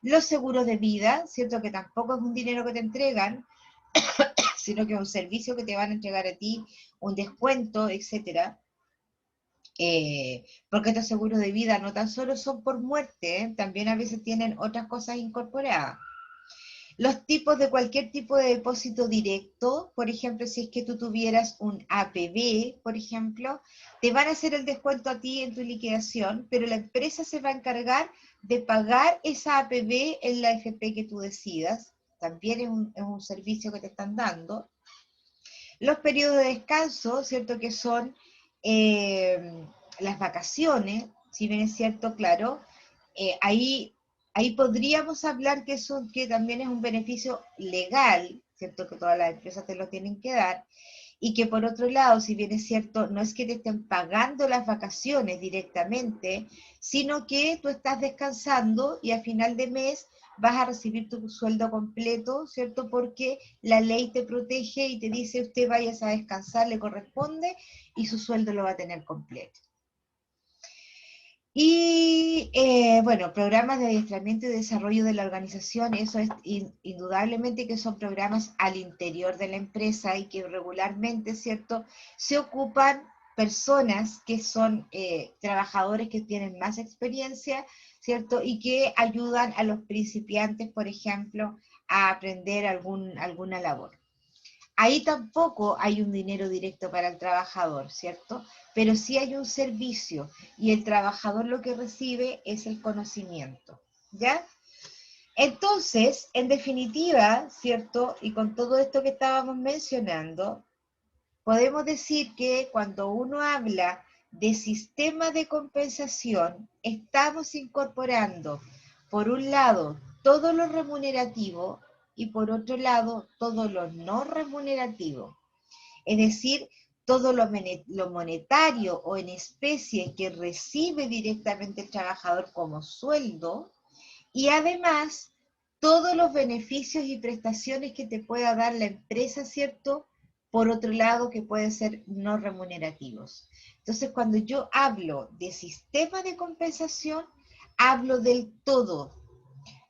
Los seguros de vida, ¿cierto? Que tampoco es un dinero que te entregan, sino que es un servicio que te van a entregar a ti, un descuento, etc. Porque estos seguros de vida no tan solo son por muerte, también a veces tienen otras cosas incorporadas. Los tipos de cualquier tipo de depósito directo, por ejemplo, si es que tú tuvieras un APB, por ejemplo, te van a hacer el descuento a ti en tu liquidación, pero la empresa se va a encargar de pagar esa APB en la FP que tú decidas. También es un servicio que te están dando. Los periodos de descanso, ¿cierto? Que son las vacaciones, si bien es cierto, claro, ahí podríamos hablar que también es un beneficio legal, ¿cierto? Que todas las empresas te lo tienen que dar, y que por otro lado, si bien es cierto, no es que te estén pagando las vacaciones directamente, sino que tú estás descansando y a final de mes vas a recibir tu sueldo completo, ¿cierto? Porque la ley te protege y te dice usted vayas a descansar, le corresponde, y su sueldo lo va a tener completo. Y bueno, programas de adiestramiento y desarrollo de la organización, eso es indudablemente que son programas al interior de la empresa y que regularmente, ¿cierto?, se ocupan personas que son trabajadores que tienen más experiencia, ¿cierto?, y que ayudan a los principiantes, por ejemplo, a aprender alguna labor. Ahí tampoco hay un dinero directo para el trabajador, ¿cierto? Pero sí hay un servicio y el trabajador lo que recibe es el conocimiento, ¿ya? Entonces, en definitiva, ¿cierto? Y con todo esto que estábamos mencionando, podemos decir que cuando uno habla de sistema de compensación, estamos incorporando, por un lado, todo lo remunerativo y por otro lado, todo lo no remunerativo. Es decir, todo lo monetario o en especie que recibe directamente el trabajador como sueldo, y además todos los beneficios y prestaciones que te pueda dar la empresa, ¿cierto?, por otro lado, que pueden ser no remunerativos. Entonces, cuando yo hablo de sistema de compensación, hablo del todo,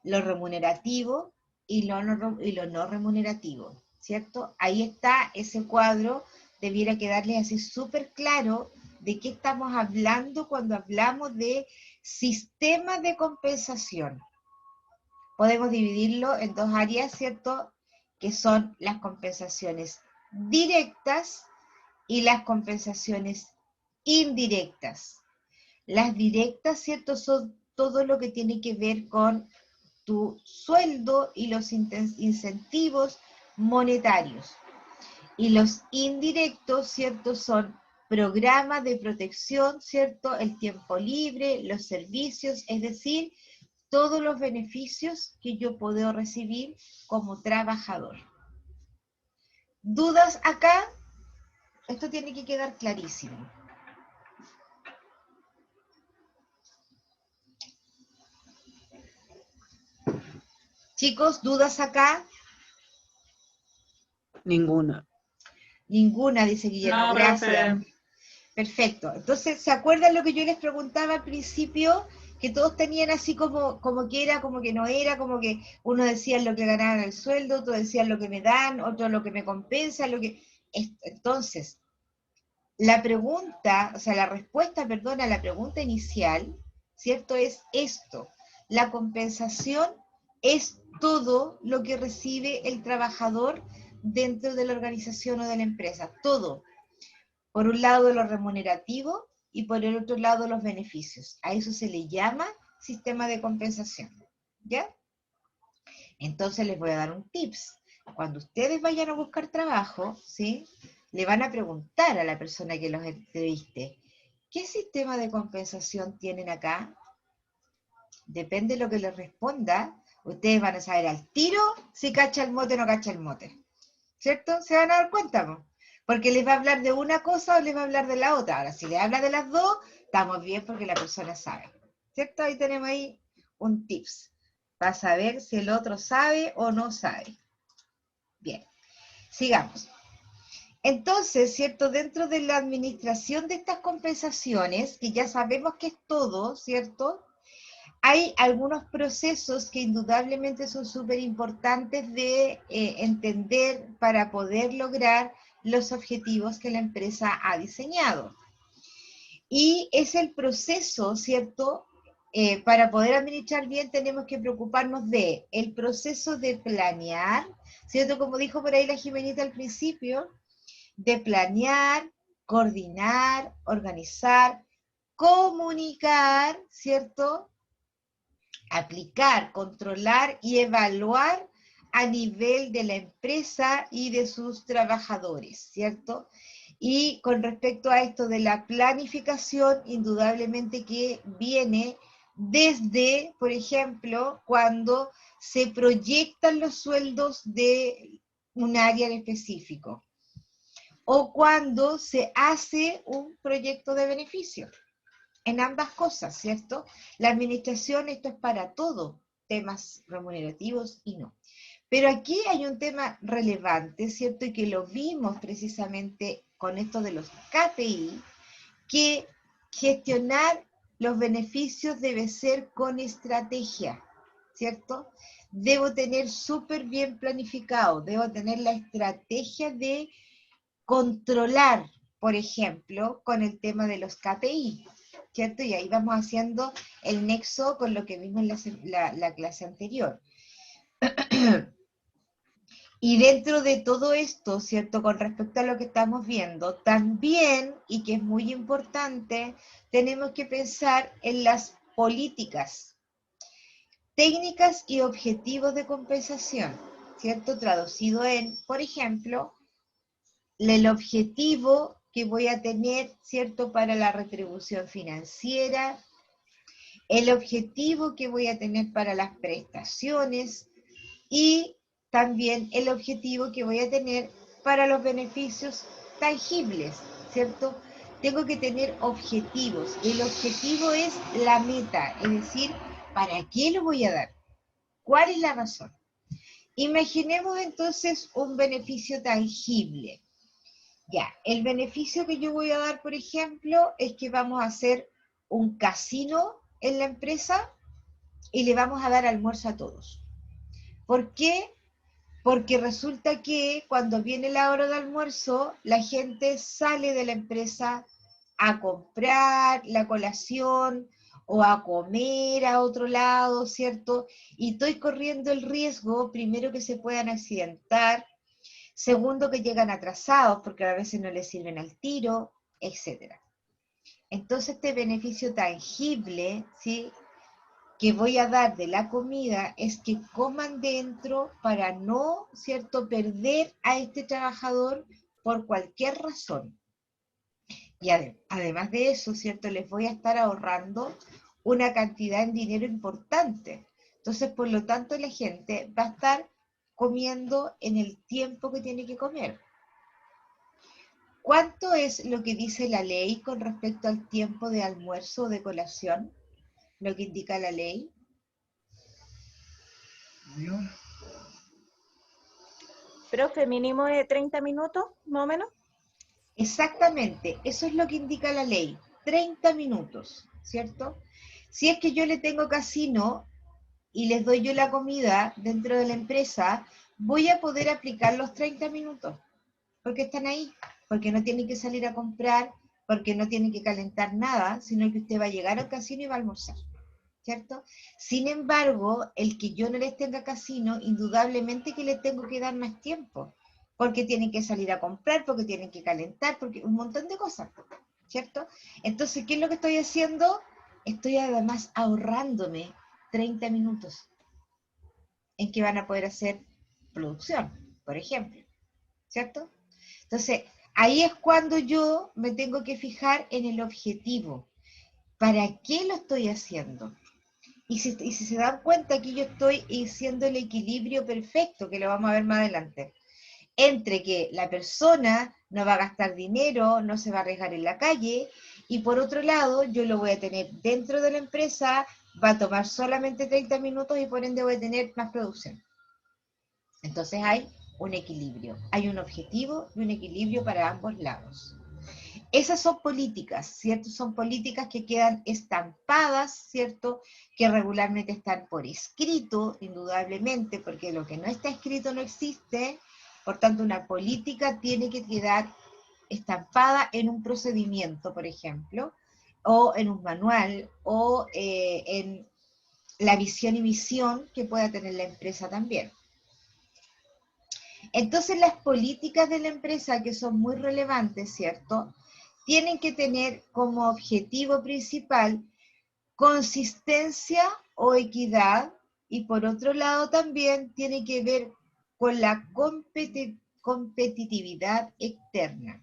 lo remunerativo y lo no remunerativo, ¿cierto? Ahí está ese cuadro, debiera quedarles así súper claro de qué estamos hablando cuando hablamos de sistema de compensación. Podemos dividirlo en dos áreas, ¿cierto?, que son las compensaciones directas y las compensaciones indirectas. Las directas, ¿cierto?, son todo lo que tiene que ver con tu sueldo y los incentivos monetarios. Y los indirectos, ¿cierto?, son programas de protección, ¿cierto?, el tiempo libre, los servicios, es decir, todos los beneficios que yo puedo recibir como trabajador. ¿Dudas acá? Esto tiene que quedar clarísimo. Chicos, ¿dudas acá? Ninguna. Ninguna, dice Guillermo. No, Gracias. profe. Perfecto. Entonces, ¿se acuerdan lo que yo les preguntaba al principio? Que todos tenían así como que era, como que no era, como que uno decía lo que ganaban el sueldo, otros decían lo que me dan, otro lo que me compensa, lo que... Entonces, la pregunta, o sea, la respuesta, perdón, a la pregunta inicial, ¿cierto? Es esto. La compensación es todo lo que recibe el trabajador dentro de la organización o de la empresa, todo. Por un lado lo remunerativo y por el otro lado los beneficios. A eso se le llama sistema de compensación, ¿ya? Entonces les voy a dar un tips. Cuando ustedes vayan a buscar trabajo, ¿sí?, le van a preguntar a la persona que los entreviste, ¿qué sistema de compensación tienen acá? Depende de lo que les responda, ustedes van a saber al tiro si cacha el mote o no cacha el mote. ¿Cierto? Se van a dar cuenta, ¿no? Porque les va a hablar de una cosa o les va a hablar de la otra. Ahora, si les habla de las dos, estamos bien porque la persona sabe. ¿Cierto? Ahí tenemos ahí un tips. Para saber si el otro sabe o no sabe. Bien, sigamos. Entonces, ¿cierto? Dentro de la administración de estas compensaciones, que ya sabemos que es todo, ¿cierto?, hay algunos procesos que indudablemente son súper importantes de entender para poder lograr los objetivos que la empresa ha diseñado. Y es el proceso, ¿cierto? Para poder administrar bien tenemos que preocuparnos de el proceso de planear, ¿cierto? Como dijo por ahí la Jimenita al principio, de planear, coordinar, organizar, comunicar, ¿cierto? Aplicar, controlar y evaluar a nivel de la empresa y de sus trabajadores, ¿cierto? Y con respecto a esto de la planificación, indudablemente que viene desde, por ejemplo, cuando se proyectan los sueldos de un área en específico, o cuando se hace un proyecto de beneficio. En ambas cosas, ¿cierto? La administración, esto es para todo, temas remunerativos y no. Pero aquí hay un tema relevante, ¿cierto? Y que lo vimos precisamente con esto de los KPI, que gestionar los beneficios debe ser con estrategia, ¿cierto? Debo tener súper bien planificado, debo tener la estrategia de controlar, por ejemplo, con el tema de los KPI, ¿cierto? Y ahí vamos haciendo el nexo con lo que vimos en la clase anterior. Y dentro de todo esto, ¿cierto? Con respecto a lo que estamos viendo, también, y que es muy importante, tenemos que pensar en las políticas, técnicas y objetivos de compensación, ¿cierto? Traducido en, por ejemplo, el objetivo que voy a tener, ¿cierto? Para la retribución financiera, el objetivo que voy a tener para las prestaciones y también el objetivo que voy a tener para los beneficios tangibles, ¿cierto? Tengo que tener objetivos. El objetivo es la meta, es decir, ¿para qué lo voy a dar? ¿Cuál es la razón? Imaginemos entonces un beneficio tangible. Ya, el beneficio que yo voy a dar, por ejemplo, es que vamos a hacer un casino en la empresa y le vamos a dar almuerzo a todos. ¿Por qué? Porque resulta que cuando viene la hora de almuerzo, la gente sale de la empresa a comprar la colación o a comer a otro lado, ¿cierto? Y estoy corriendo el riesgo, primero, que se puedan accidentar, segundo, que llegan atrasados porque a veces no les sirven al tiro, etc. Entonces este beneficio tangible, ¿sí?, que voy a dar de la comida es que coman dentro para no, ¿cierto?, perder a este trabajador por cualquier razón. Y además de eso, ¿cierto?, les voy a estar ahorrando una cantidad en dinero importante. Entonces, por lo tanto, la gente va a estar comiendo en el tiempo que tiene que comer. ¿Cuánto es lo que dice la ley con respecto al tiempo de almuerzo o de colación? Lo que indica la ley. Profe, mínimo de 30 minutos, más o menos. Exactamente, eso es lo que indica la ley, 30 minutos, ¿cierto? Si es que yo le tengo casino y les doy yo la comida dentro de la empresa, voy a poder aplicar los 30 minutos, porque están ahí, porque no tienen que salir a comprar, porque no tienen que calentar nada, sino que usted va a llegar al casino y va a almorzar, ¿cierto? Sin embargo, el que yo no les tenga casino, indudablemente que les tengo que dar más tiempo, porque tienen que salir a comprar, porque tienen que calentar, porque un montón de cosas, ¿cierto? Entonces, ¿qué es lo que estoy haciendo? Estoy además ahorrándome 30 minutos en que van a poder hacer producción, por ejemplo, ¿cierto? Entonces, ahí es cuando yo me tengo que fijar en el objetivo. ¿Para qué lo estoy haciendo? Y si se dan cuenta, aquí yo estoy haciendo el equilibrio perfecto, que lo vamos a ver más adelante, entre que la persona no va a gastar dinero, no se va a arriesgar en la calle, y por otro lado, yo lo voy a tener dentro de la empresa, va a tomar solamente 30 minutos y por ende voy a tener más producción. Entonces hay un equilibrio, hay un objetivo y un equilibrio para ambos lados. Esas son políticas, ¿cierto? Son políticas que quedan estampadas, ¿cierto? Que regularmente están por escrito, indudablemente, porque lo que no está escrito no existe. Por tanto, una política tiene que quedar estampada en un procedimiento, por ejemplo, o en un manual, o en la visión y misión que pueda tener la empresa también. Entonces las políticas de la empresa, que son muy relevantes, ¿cierto?, tienen que tener como objetivo principal consistencia o equidad, y por otro lado también tiene que ver con la competitividad externa.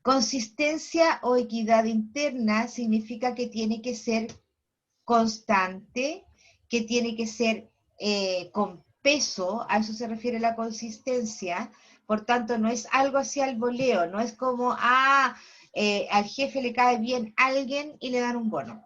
Consistencia o equidad interna significa que tiene que ser constante, que tiene que ser con peso, a eso se refiere la consistencia. Por tanto, no es algo así al voleo, no es como, al jefe le cae bien alguien y le dan un bono,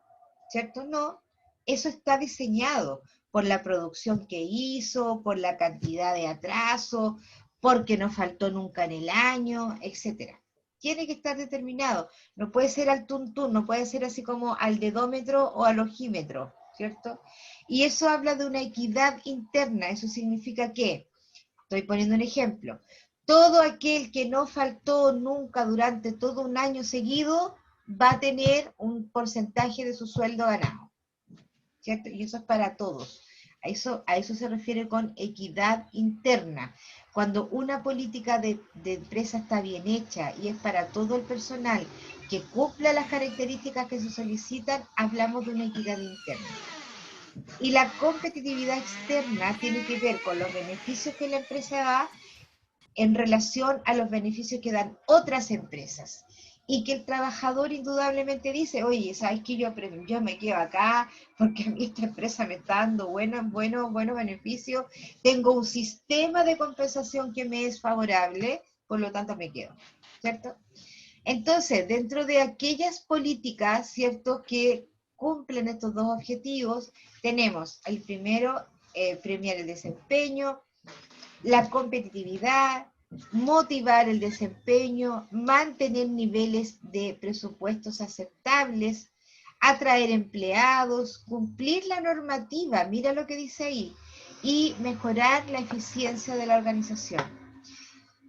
¿cierto? No, eso está diseñado por la producción que hizo, por la cantidad de atraso, porque no faltó nunca en el año, etcétera. Tiene que estar determinado, no puede ser al tuntún, no puede ser así como al dedómetro o al ojímetro, ¿cierto? Y eso habla de una equidad interna, eso significa que, estoy poniendo un ejemplo, todo aquel que no faltó nunca durante todo un año seguido va a tener un porcentaje de su sueldo ganado, ¿cierto? Y eso es para todos. A eso se refiere con equidad interna. Cuando una política de empresa está bien hecha y es para todo el personal que cumpla las características que se solicitan, hablamos de una equidad interna. Y la competitividad externa tiene que ver con los beneficios que la empresa da en relación a los beneficios que dan otras empresas. Y que el trabajador indudablemente dice, oye, ¿sabes qué? Yo me quedo acá porque a mí esta empresa me está dando buenos beneficios, tengo un sistema de compensación que me es favorable, por lo tanto me quedo, ¿cierto? Entonces, dentro de aquellas políticas, ¿cierto?, que cumplen estos dos objetivos, tenemos el primero, premiar el desempeño, la competitividad, motivar el desempeño, mantener niveles de presupuestos aceptables, atraer empleados, cumplir la normativa, mira lo que dice ahí, y mejorar la eficiencia de la organización.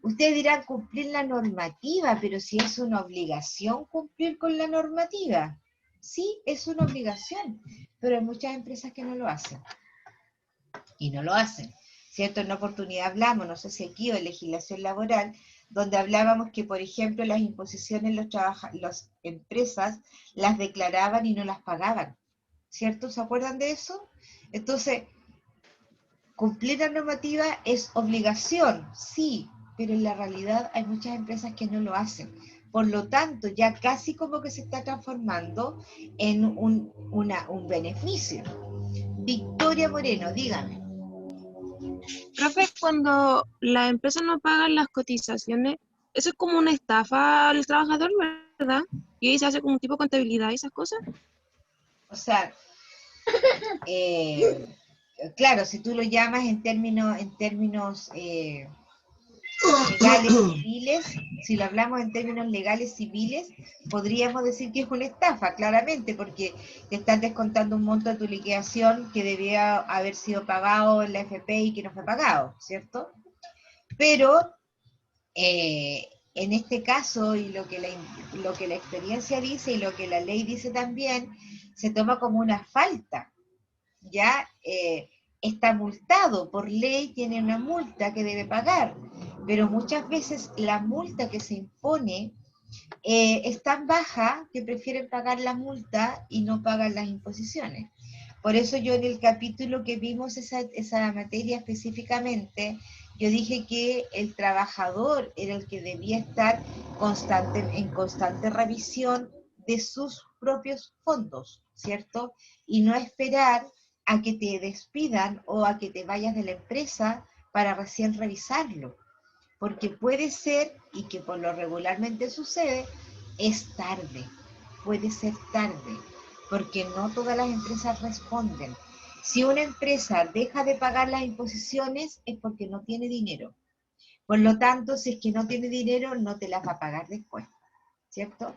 Ustedes dirán cumplir la normativa, pero si es una obligación cumplir con la normativa. Sí, es una obligación, pero hay muchas empresas que no lo hacen. Y no lo hacen. ¿Cierto? En una oportunidad hablamos, no sé si aquí o en legislación laboral, donde hablábamos que, por ejemplo, las imposiciones las empresas las declaraban y no las pagaban. ¿Cierto? ¿Se acuerdan de eso? Entonces, cumplir la normativa es obligación, sí, pero en la realidad hay muchas empresas que no lo hacen. Por lo tanto, ya casi como que se está transformando en un beneficio. Victoria Moreno, dígame. Profe, cuando las empresas no pagan las cotizaciones, eso es como una estafa al trabajador, ¿verdad? Y ahí se hace como un tipo de contabilidad y esas cosas. O sea, claro, si tú lo llamas en términos legales civiles, si lo hablamos en términos legales civiles, podríamos decir que es una estafa, claramente, porque te están descontando un monto de tu liquidación que debía haber sido pagado en la FP y que no fue pagado, ¿cierto? Pero en este caso, y lo que la experiencia dice y lo que la ley dice también, se toma como una falta, ¿ya? Está multado, por ley tiene una multa que debe pagar, pero muchas veces la multa que se impone es tan baja que prefieren pagar la multa y no pagan las imposiciones. Por eso yo en el capítulo que vimos esa materia específicamente, yo dije que el trabajador era el que debía estar en constante revisión de sus propios fondos, ¿cierto? Y no esperar a que te despidan o a que te vayas de la empresa para recién revisarlo. Porque puede ser, y que por lo regularmente sucede, es tarde. Puede ser tarde, porque no todas las empresas responden. Si una empresa deja de pagar las imposiciones es porque no tiene dinero. Por lo tanto, si es que no tiene dinero, no te las va a pagar después, ¿cierto?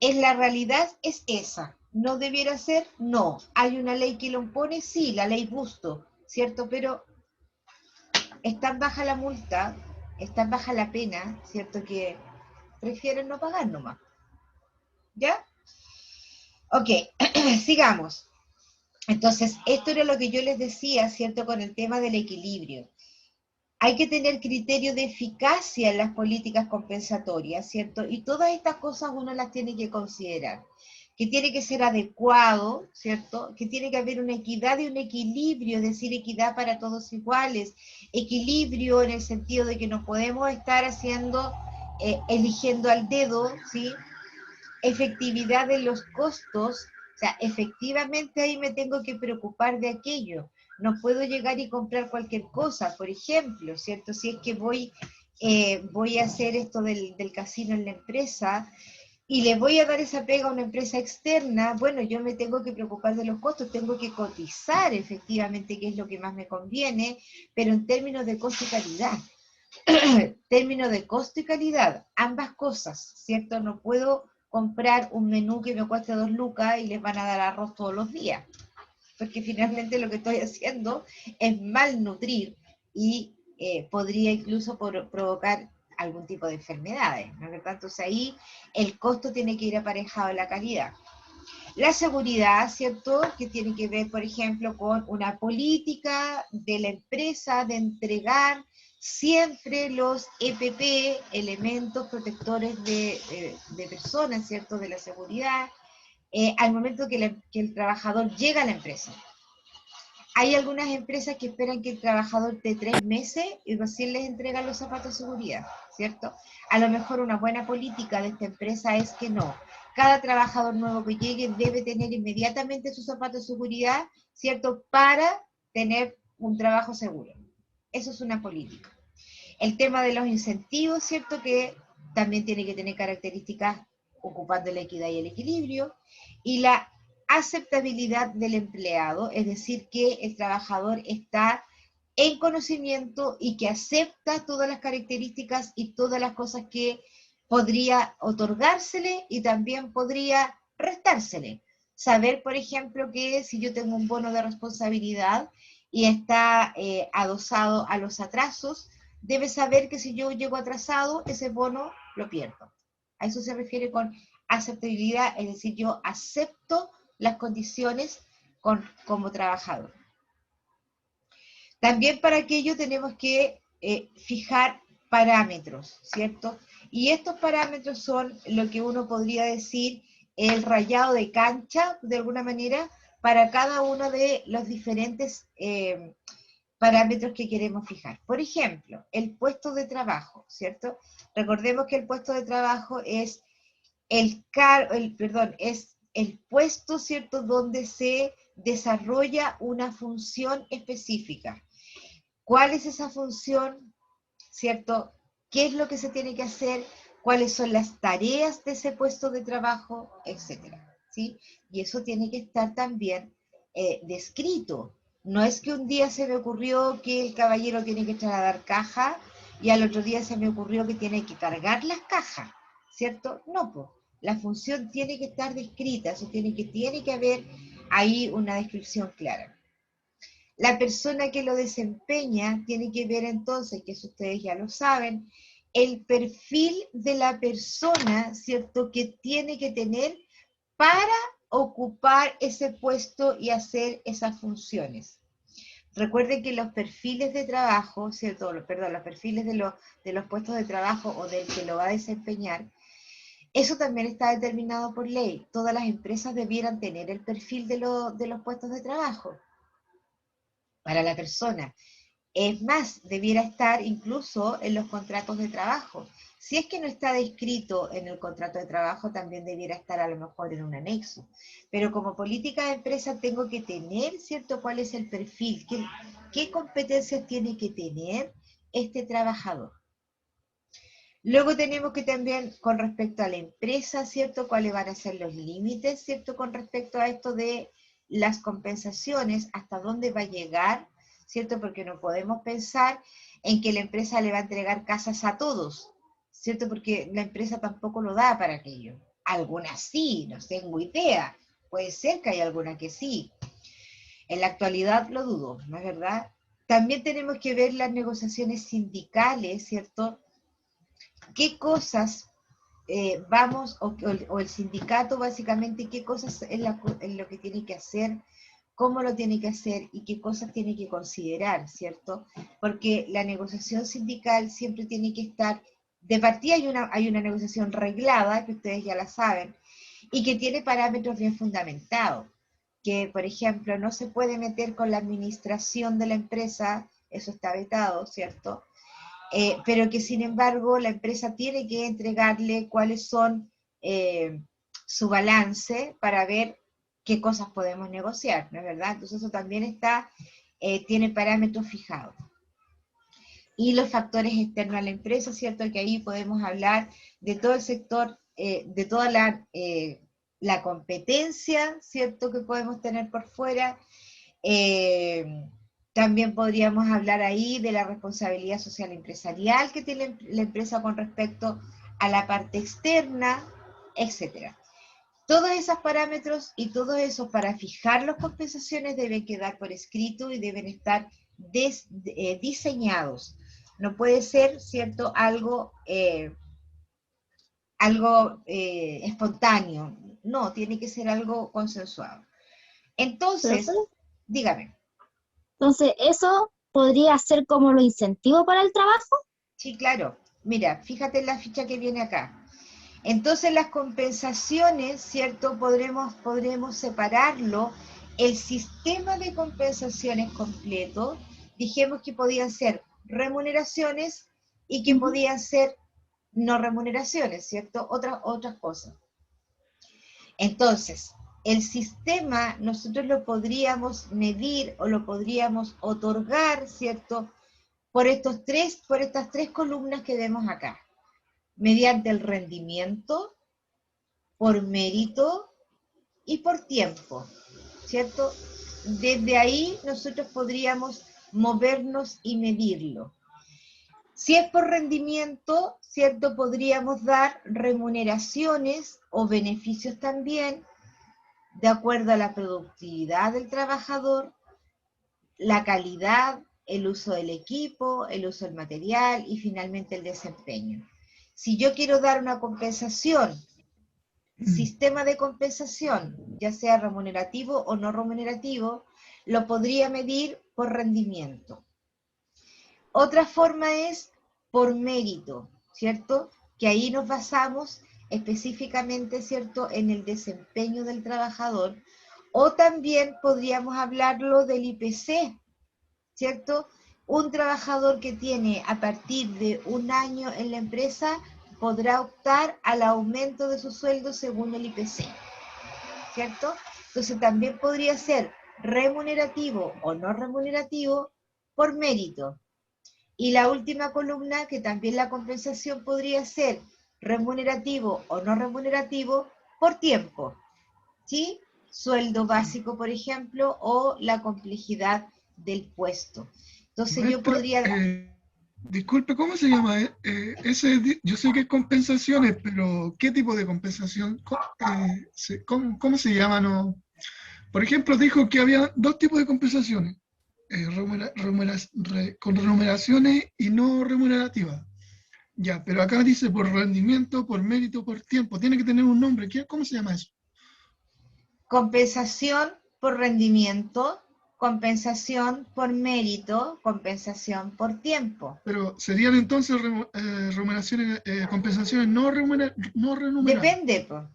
En la realidad es esa. ¿No debiera ser? No. ¿Hay una ley que lo impone? Sí, la ley Busto, ¿cierto? Pero es tan baja la multa, es tan baja la pena, ¿cierto? Que prefieren no pagar nomás. ¿Ya? Ok, sigamos. Entonces, esto era lo que yo les decía, ¿cierto? Con el tema del equilibrio. Hay que tener criterio de eficacia en las políticas compensatorias, ¿cierto? Y todas estas cosas uno las tiene que considerar. Que tiene que ser adecuado, ¿cierto? Que tiene que haber una equidad y un equilibrio, es decir, equidad para todos iguales. Equilibrio en el sentido de que no podemos estar haciendo, eligiendo al dedo, ¿sí? Efectividad de los costos, o sea, efectivamente ahí me tengo que preocupar de aquello. No puedo llegar y comprar cualquier cosa, por ejemplo, ¿cierto? Si es que voy a hacer esto del casino en la empresa y le voy a dar esa pega a una empresa externa, bueno, yo me tengo que preocupar de los costos, tengo que cotizar efectivamente qué es lo que más me conviene, pero en términos de costo y calidad. Términos de costo y calidad, ambas cosas, ¿cierto? No puedo comprar un menú que me cueste 2 lucas y les van a dar arroz todos los días, porque finalmente lo que estoy haciendo es malnutrir y podría incluso provocar algún tipo de enfermedades, ¿no es verdad? Entonces ahí el costo tiene que ir aparejado a la calidad. La seguridad, ¿cierto? Que tiene que ver, por ejemplo, con una política de la empresa de entregar siempre los EPP, elementos protectores de personas, ¿cierto? De la seguridad, al momento que el trabajador llega a la empresa. Hay algunas empresas que esperan que el trabajador esté 3 meses y recién les entregan los zapatos de seguridad, ¿cierto? A lo mejor una buena política de esta empresa es que no. Cada trabajador nuevo que llegue debe tener inmediatamente sus zapatos de seguridad, ¿cierto? Para tener un trabajo seguro. Eso es una política. El tema de los incentivos, ¿cierto? Que también tiene que tener características ocupando la equidad y el equilibrio. Y la aceptabilidad del empleado, es decir, que el trabajador está en conocimiento y que acepta todas las características y todas las cosas que podría otorgársele y también podría restársele. Saber, por ejemplo, que si yo tengo un bono de responsabilidad y está adosado a los atrasos, debe saber que si yo llego atrasado, ese bono lo pierdo. A eso se refiere con aceptabilidad, es decir, yo acepto las condiciones como trabajador. También para aquello tenemos que fijar parámetros, ¿cierto? Y estos parámetros son lo que uno podría decir el rayado de cancha, de alguna manera, para cada uno de los diferentes parámetros que queremos fijar. Por ejemplo, el puesto de trabajo, ¿cierto? Recordemos que el puesto de trabajo es el puesto, ¿cierto?, donde se desarrolla una función específica. ¿Cuál es esa función? ¿Cierto? ¿Qué es lo que se tiene que hacer? ¿Cuáles son las tareas de ese puesto de trabajo? Etcétera. ¿Sí? Y eso tiene que estar también descrito. No es que un día se me ocurrió que el caballero tiene que trasladar caja y al otro día se me ocurrió que tiene que cargar las cajas, ¿cierto? No, pues. La función tiene que estar descrita, eso tiene que haber ahí una descripción clara. La persona que lo desempeña tiene que ver entonces, que eso ustedes ya lo saben, el perfil de la persona, ¿cierto?, que tiene que tener para ocupar ese puesto y hacer esas funciones. Recuerden que los perfiles de trabajo, ¿cierto? Los perfiles de los puestos de trabajo o del que lo va a desempeñar, eso también está determinado por ley. Todas las empresas debieran tener el perfil de los puestos de trabajo para la persona. Es más, debiera estar incluso en los contratos de trabajo. Si es que no está descrito en el contrato de trabajo, también debiera estar a lo mejor en un anexo. Pero como política de empresa tengo que tener, ¿cierto?, cuál es el perfil, qué competencias tiene que tener este trabajador. Luego tenemos que también, con respecto a la empresa, ¿cierto?, cuáles van a ser los límites, ¿cierto?, con respecto a esto de las compensaciones, hasta dónde va a llegar, ¿cierto? Porque no podemos pensar en que la empresa le va a entregar casas a todos, ¿cierto? Porque la empresa tampoco lo da para aquello. Algunas sí, no tengo idea. Puede ser que haya alguna que sí. En la actualidad lo dudo, ¿no es verdad? También tenemos que ver las negociaciones sindicales, ¿cierto? ¿Qué cosas vamos, o el sindicato básicamente, qué cosas es lo que tiene que hacer, cómo lo tiene que hacer y qué cosas tiene que considerar, ¿cierto? Porque la negociación sindical siempre tiene que estar, de partida hay una negociación reglada, que ustedes ya la saben, y que tiene parámetros bien fundamentados, que por ejemplo no se puede meter con la administración de la empresa, eso está vetado, ¿cierto? Pero que sin embargo la empresa tiene que entregarle cuáles son su balance para ver qué cosas podemos negociar, ¿no es verdad? Entonces eso también está, tiene parámetros fijados. Y los factores externos a la empresa, ¿cierto? Que ahí podemos hablar de todo el sector, de toda la competencia, ¿cierto? Que podemos tener por fuera. También podríamos hablar ahí de la responsabilidad social empresarial que tiene la empresa con respecto a la parte externa, etc. Todos esos parámetros y todos esos para fijar las compensaciones deben quedar por escrito y deben estar diseñados. No puede ser, ¿cierto?, algo espontáneo. No, tiene que ser algo consensuado. Entonces, dígame. Entonces, ¿eso podría ser como los incentivos para el trabajo? Sí, claro. Mira, fíjate en la ficha que viene acá. Entonces, las compensaciones, ¿cierto? Podremos separarlo. El sistema de compensaciones completo, dijimos que podían ser remuneraciones y que podían ser no remuneraciones, ¿cierto? Otras cosas. Entonces, el sistema nosotros lo podríamos medir o lo podríamos otorgar, ¿cierto? Por estas tres columnas que vemos acá. Mediante el rendimiento, por mérito y por tiempo, ¿cierto? Desde ahí nosotros podríamos movernos y medirlo. Si es por rendimiento, ¿cierto? Podríamos dar remuneraciones o beneficios también, de acuerdo a la productividad del trabajador, la calidad, el uso del equipo, el uso del material y finalmente el desempeño. Si yo quiero dar una compensación, sistema de compensación, ya sea remunerativo o no remunerativo, lo podría medir por rendimiento. Otra forma es por mérito, ¿cierto? Que ahí nos basamos específicamente, ¿cierto?, en el desempeño del trabajador, o también podríamos hablarlo del IPC, ¿cierto? Un trabajador que tiene a partir de un año en la empresa podrá optar al aumento de su sueldo según el IPC, ¿cierto? Entonces también podría ser remunerativo o no remunerativo por mérito. Y la última columna, que también la compensación podría ser remunerativo o no remunerativo por tiempo, ¿sí? Sueldo básico, por ejemplo, o la complejidad del puesto. Entonces yo podría... disculpe, ¿cómo se llama? Yo sé que es compensaciones, pero ¿qué tipo de compensación? ¿Cómo se llama? No? Por ejemplo, dijo que había dos tipos de compensaciones. Con remuneraciones y no remunerativas. Ya, pero acá dice por rendimiento, por mérito, por tiempo. Tiene que tener un nombre. ¿Cómo se llama eso? Compensación por rendimiento, compensación por mérito, compensación por tiempo. Pero serían entonces remuneraciones, compensaciones no remuneradas.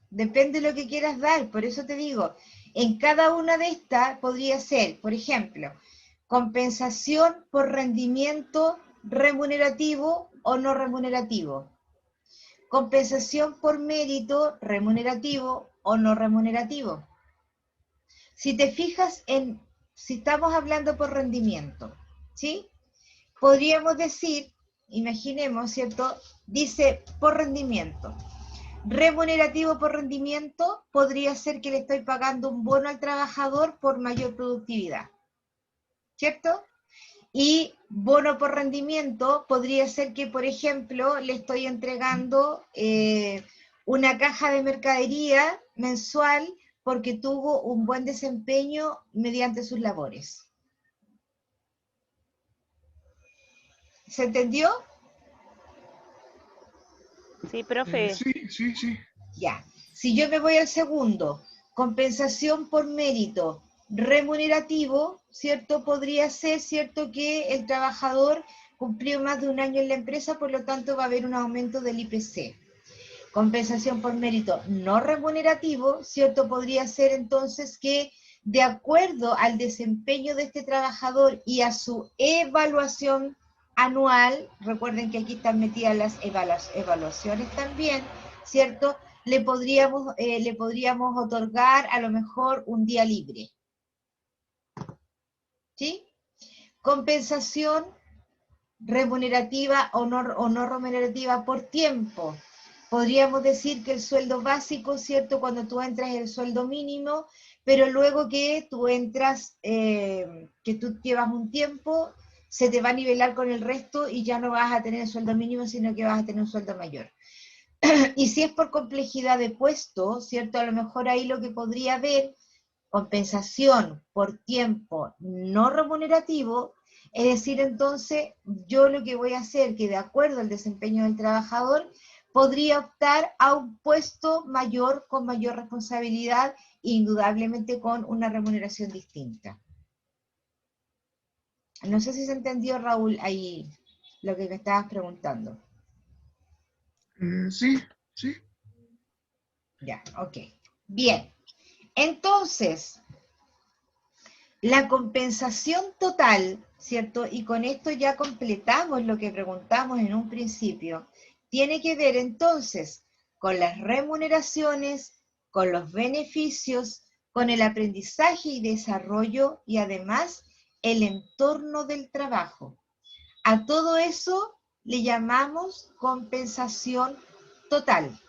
Depende de lo que quieras dar. Por eso te digo, en cada una de estas podría ser, por ejemplo, compensación por rendimiento remunerativo o no remunerativo. Compensación por mérito remunerativo o no remunerativo. Si te fijas si estamos hablando por rendimiento, ¿sí? Podríamos decir, imaginemos, ¿cierto? Dice por rendimiento. Remunerativo por rendimiento podría ser que le estoy pagando un bono al trabajador por mayor productividad, ¿cierto? Y bono por rendimiento podría ser que, por ejemplo, le estoy entregando una caja de mercadería mensual porque tuvo un buen desempeño mediante sus labores. ¿Se entendió? Sí, profe. Sí. Ya. Si yo me voy al segundo, compensación por mérito remunerativo, ¿cierto? Podría ser, ¿cierto?, que el trabajador cumplió más de un año en la empresa, por lo tanto va a haber un aumento del IPC. Compensación por mérito no remunerativo, ¿cierto? Podría ser entonces que de acuerdo al desempeño de este trabajador y a su evaluación anual, recuerden que aquí están metidas las evaluaciones también, ¿cierto? Le podríamos otorgar a lo mejor un día libre. ¿Sí? Compensación remunerativa o no remunerativa por tiempo. Podríamos decir que el sueldo básico, ¿cierto? Cuando tú entras es el sueldo mínimo, pero luego que tú entras, que tú llevas un tiempo, se te va a nivelar con el resto y ya no vas a tener el sueldo mínimo, sino que vas a tener un sueldo mayor. Y si es por complejidad de puesto, ¿cierto? A lo mejor ahí lo que podría haber, compensación por tiempo no remunerativo, es decir, entonces, yo lo que voy a hacer, que de acuerdo al desempeño del trabajador, podría optar a un puesto mayor, con mayor responsabilidad, indudablemente con una remuneración distinta. No sé si se entendió, Raúl, ahí lo que me estabas preguntando. Sí. Ya, ok. Bien. Entonces, la compensación total, ¿cierto? Y con esto ya completamos lo que preguntamos en un principio. Tiene que ver entonces con las remuneraciones, con los beneficios, con el aprendizaje y desarrollo y además el entorno del trabajo. A todo eso le llamamos compensación total,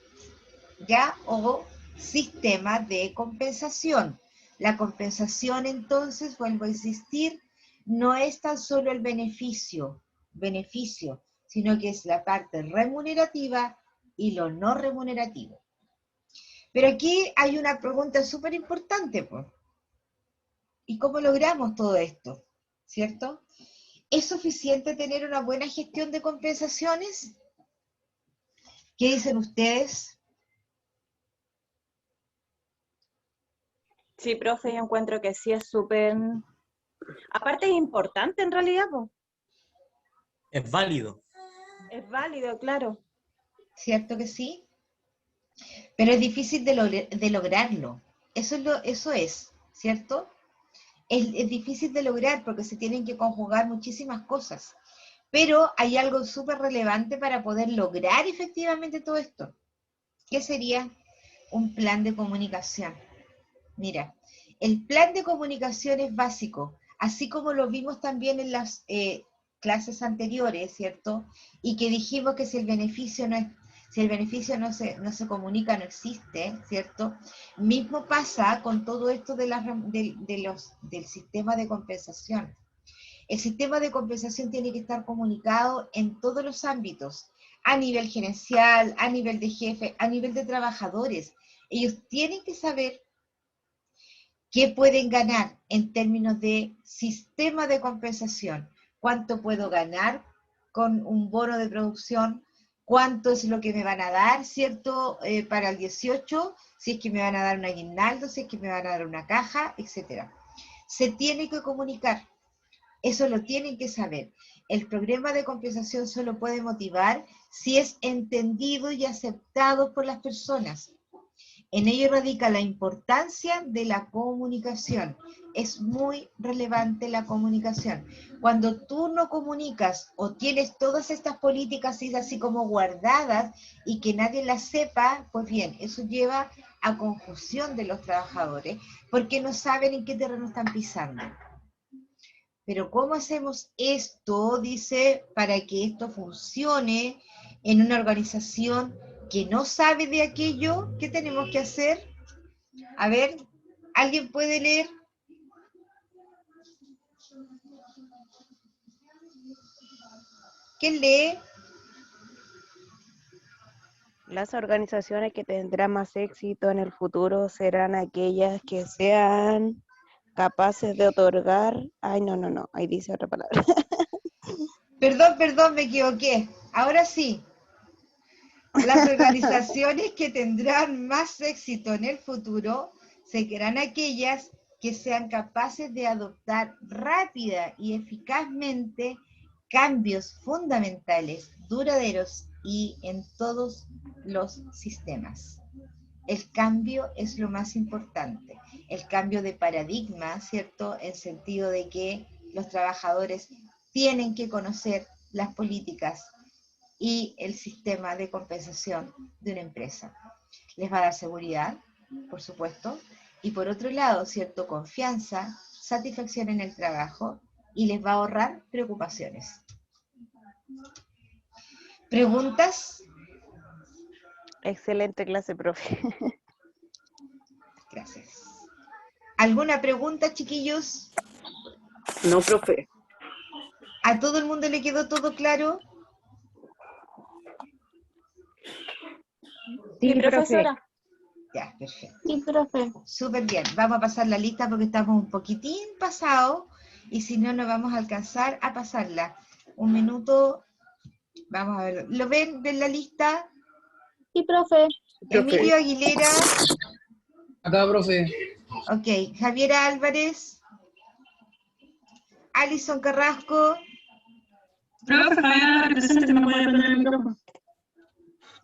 ¿ya? O sistema de compensación. La compensación, entonces, vuelvo a insistir, no es tan solo el beneficio, sino que es la parte remunerativa y lo no remunerativo. Pero aquí hay una pregunta súper importante, pues. ¿Y cómo logramos todo esto? ¿Cierto? ¿Es suficiente tener una buena gestión de compensaciones? ¿Qué dicen ustedes? Sí, profe, yo encuentro que sí es súper... Aparte es importante en realidad, po. Es válido. Es válido, claro. ¿Cierto que sí? Pero es difícil de lograrlo. Eso es, ¿cierto? Es difícil de lograr porque se tienen que conjugar muchísimas cosas. Pero hay algo súper relevante para poder lograr efectivamente todo esto. ¿Qué sería un plan de comunicación? Mira, el plan de comunicación es básico, así como lo vimos también en las clases anteriores, ¿cierto? Y que dijimos que si el beneficio no se comunica, no existe, ¿cierto? Mismo pasa con todo esto del sistema de compensación. El sistema de compensación tiene que estar comunicado en todos los ámbitos, a nivel gerencial, a nivel de jefe, a nivel de trabajadores. Ellos tienen que saber qué pueden ganar en términos de sistema de compensación, cuánto puedo ganar con un bono de producción, cuánto es lo que me van a dar, ¿cierto? Para el 18, si es que me van a dar un aguinaldo, si es que me van a dar una caja, etc. Se tiene que comunicar, eso lo tienen que saber. El programa de compensación solo puede motivar si es entendido y aceptado por las personas. En ello radica la importancia de la comunicación. Es muy relevante la comunicación. Cuando tú no comunicas o tienes todas estas políticas así como guardadas y que nadie las sepa, pues bien, eso lleva a confusión de los trabajadores porque no saben en qué terreno están pisando. Pero ¿cómo hacemos esto? Dice, para que esto funcione en una organización que no sabe de aquello, ¿qué tenemos que hacer? A ver, ¿alguien puede leer? ¿Quién lee? Las organizaciones que tendrán más éxito en el futuro serán aquellas que sean capaces de otorgar... Ay, no, ahí dice otra palabra. Perdón, me equivoqué. Ahora sí. Las organizaciones que tendrán más éxito en el futuro serán aquellas que sean capaces de adoptar rápida y eficazmente cambios fundamentales, duraderos y en todos los sistemas. El cambio es lo más importante, el cambio de paradigma, ¿cierto? En sentido de que los trabajadores tienen que conocer las políticas y el sistema de compensación de una empresa. Les va a dar seguridad, por supuesto, y por otro lado, ¿cierto? Confianza, satisfacción en el trabajo y les va a ahorrar preocupaciones. ¿Preguntas? Excelente clase, profe. Gracias. ¿Alguna pregunta, chiquillos? No, profe. ¿A todo el mundo le quedó todo claro? Sí, profesora. Ya, perfecto. Sí, profe. Súper bien. Vamos a pasar la lista porque estamos un poquitín pasados y si no, no vamos a alcanzar a pasarla. Un minuto. Vamos a ver. ¿Lo ven? ¿Ven la lista? Sí, profe. Emilio Aguilera. Acá, profe. Ok. Javiera Álvarez. Alison Carrasco. Profe, Javier Álvarez presente, ¿me puede prender el micrófono?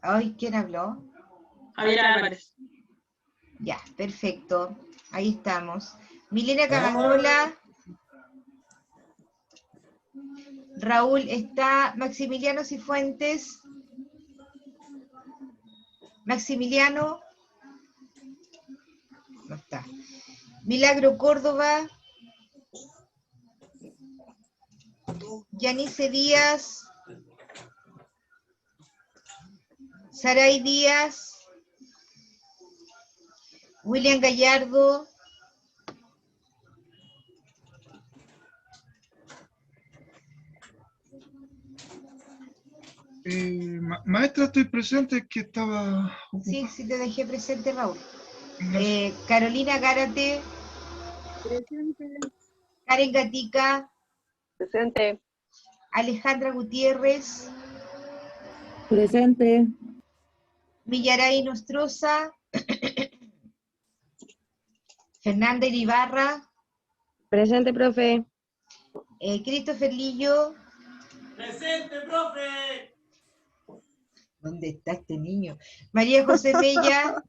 Ay, ¿quién habló? Javier Álvarez. Ya, perfecto. Ahí estamos. Milena Cabangola. Raúl está. Maximiliano Cifuentes. Maximiliano. No está. Milagro Córdoba. Yanice Díaz. Saray Díaz. William Gallardo. Maestra, estoy presente, que estaba Sí, ocupada. sí te dejé presente, Raúl. Carolina Gárate. Presente. Karen Gatica. Presente. Alejandra Gutiérrez. Presente. Villaray Nostroza. Fernanda Iribarra. Presente, profe. Christopher Lillo. ¡Presente, profe! ¿Dónde está este niño? María José Bella.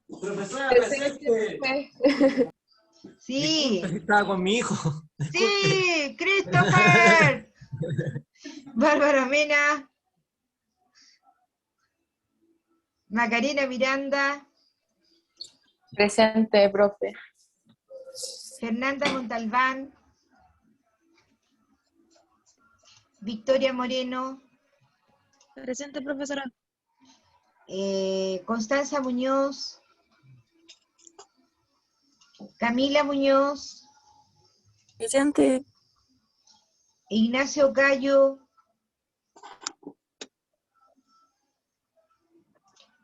Profesora, presente. Sí. Disculpe, estaba con mi hijo. Sí, Christopher. Bárbara Mena. Macarena Miranda. Presente, profe. Fernanda Montalbán. Victoria Moreno. Presente, profesora. Constanza Muñoz. Camila Muñoz. Presente. Ignacio Cayo.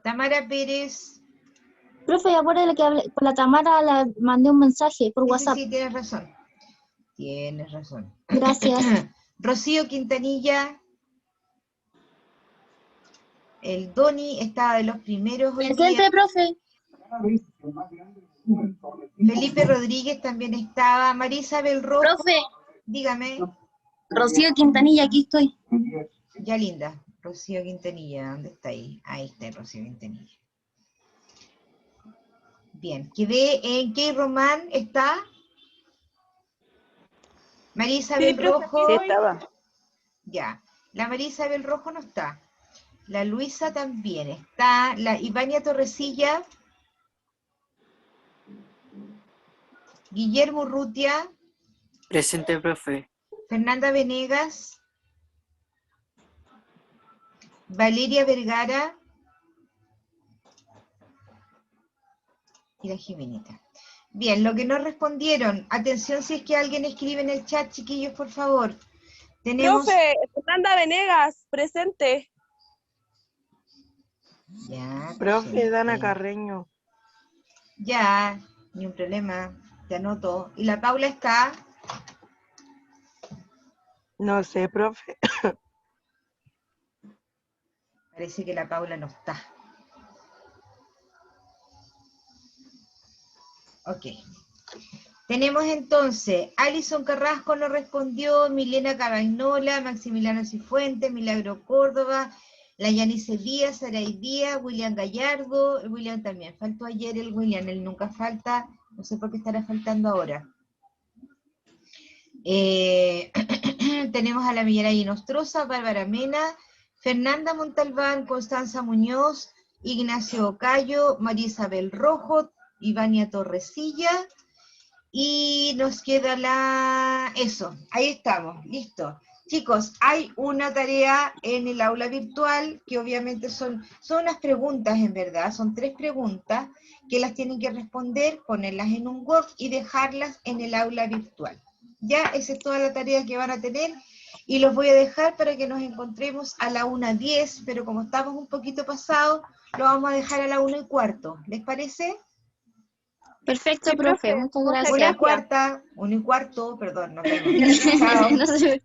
Tamara Pérez. Profe, acuérdate que hablé con la Tamara, la mandé un mensaje por WhatsApp. Sí, tienes razón. Tienes razón. Gracias. Rocío Quintanilla. El Doni estaba de los primeros hoy Presente, día. profe. Felipe Rodríguez también estaba. María Isabel Rojo. Profe. Dígame. Rocío Quintanilla, aquí estoy. Ya, linda. Rocío Quintanilla, ¿dónde está ahí? Ahí está Rocío Quintanilla. Bien, quedé en qué Román está. María Isabel Rojo. Sí, estaba. Ya. La María Isabel Rojo no está. La Luisa también está. La Ivania Torresilla. Guillermo Urrutia. Presente, profe. Fernanda Venegas. Valeria Vergara. Y la Jimenita. Bien, lo que no respondieron. Atención si es que alguien escribe en el chat, chiquillos, por favor. Tenemos... Profe, Fernanda Venegas, presente. Ya, Profe, presente. Dana Carreño. Ya, ni un problema. Te anoto. ¿Y la Paula está? No sé, profe. Parece que la Paula no está. Ok. Tenemos entonces, Alison Carrasco no respondió, Milena Cabagnola, Maximiliano Cifuentes, Milagro Córdoba, la Yanice Díaz, Saray Díaz, William Gallardo, el William también. Faltó ayer el William, él nunca falta, no sé por qué estará faltando ahora. Tenemos a la Millera Nostroza, Bárbara Mena, Fernanda Montalbán, Constanza Muñoz, Ignacio Ocayo, María Isabel Rojo, Ivania Torresilla, y nos queda eso, ahí estamos, listo. Chicos, hay una tarea en el aula virtual que obviamente son unas preguntas en verdad, son 3 preguntas que las tienen que responder, ponerlas en un Word y dejarlas en el aula virtual. Ya, esa es toda la tarea que van a tener y los voy a dejar para que nos encontremos a la 1:10, pero como estamos un poquito pasados, lo vamos a dejar a la 1:15. ¿Les parece? Perfecto, Sí, profe, profe, muchas muchas gracias. 1:15, perdón, nos vemos. Chao. No sé.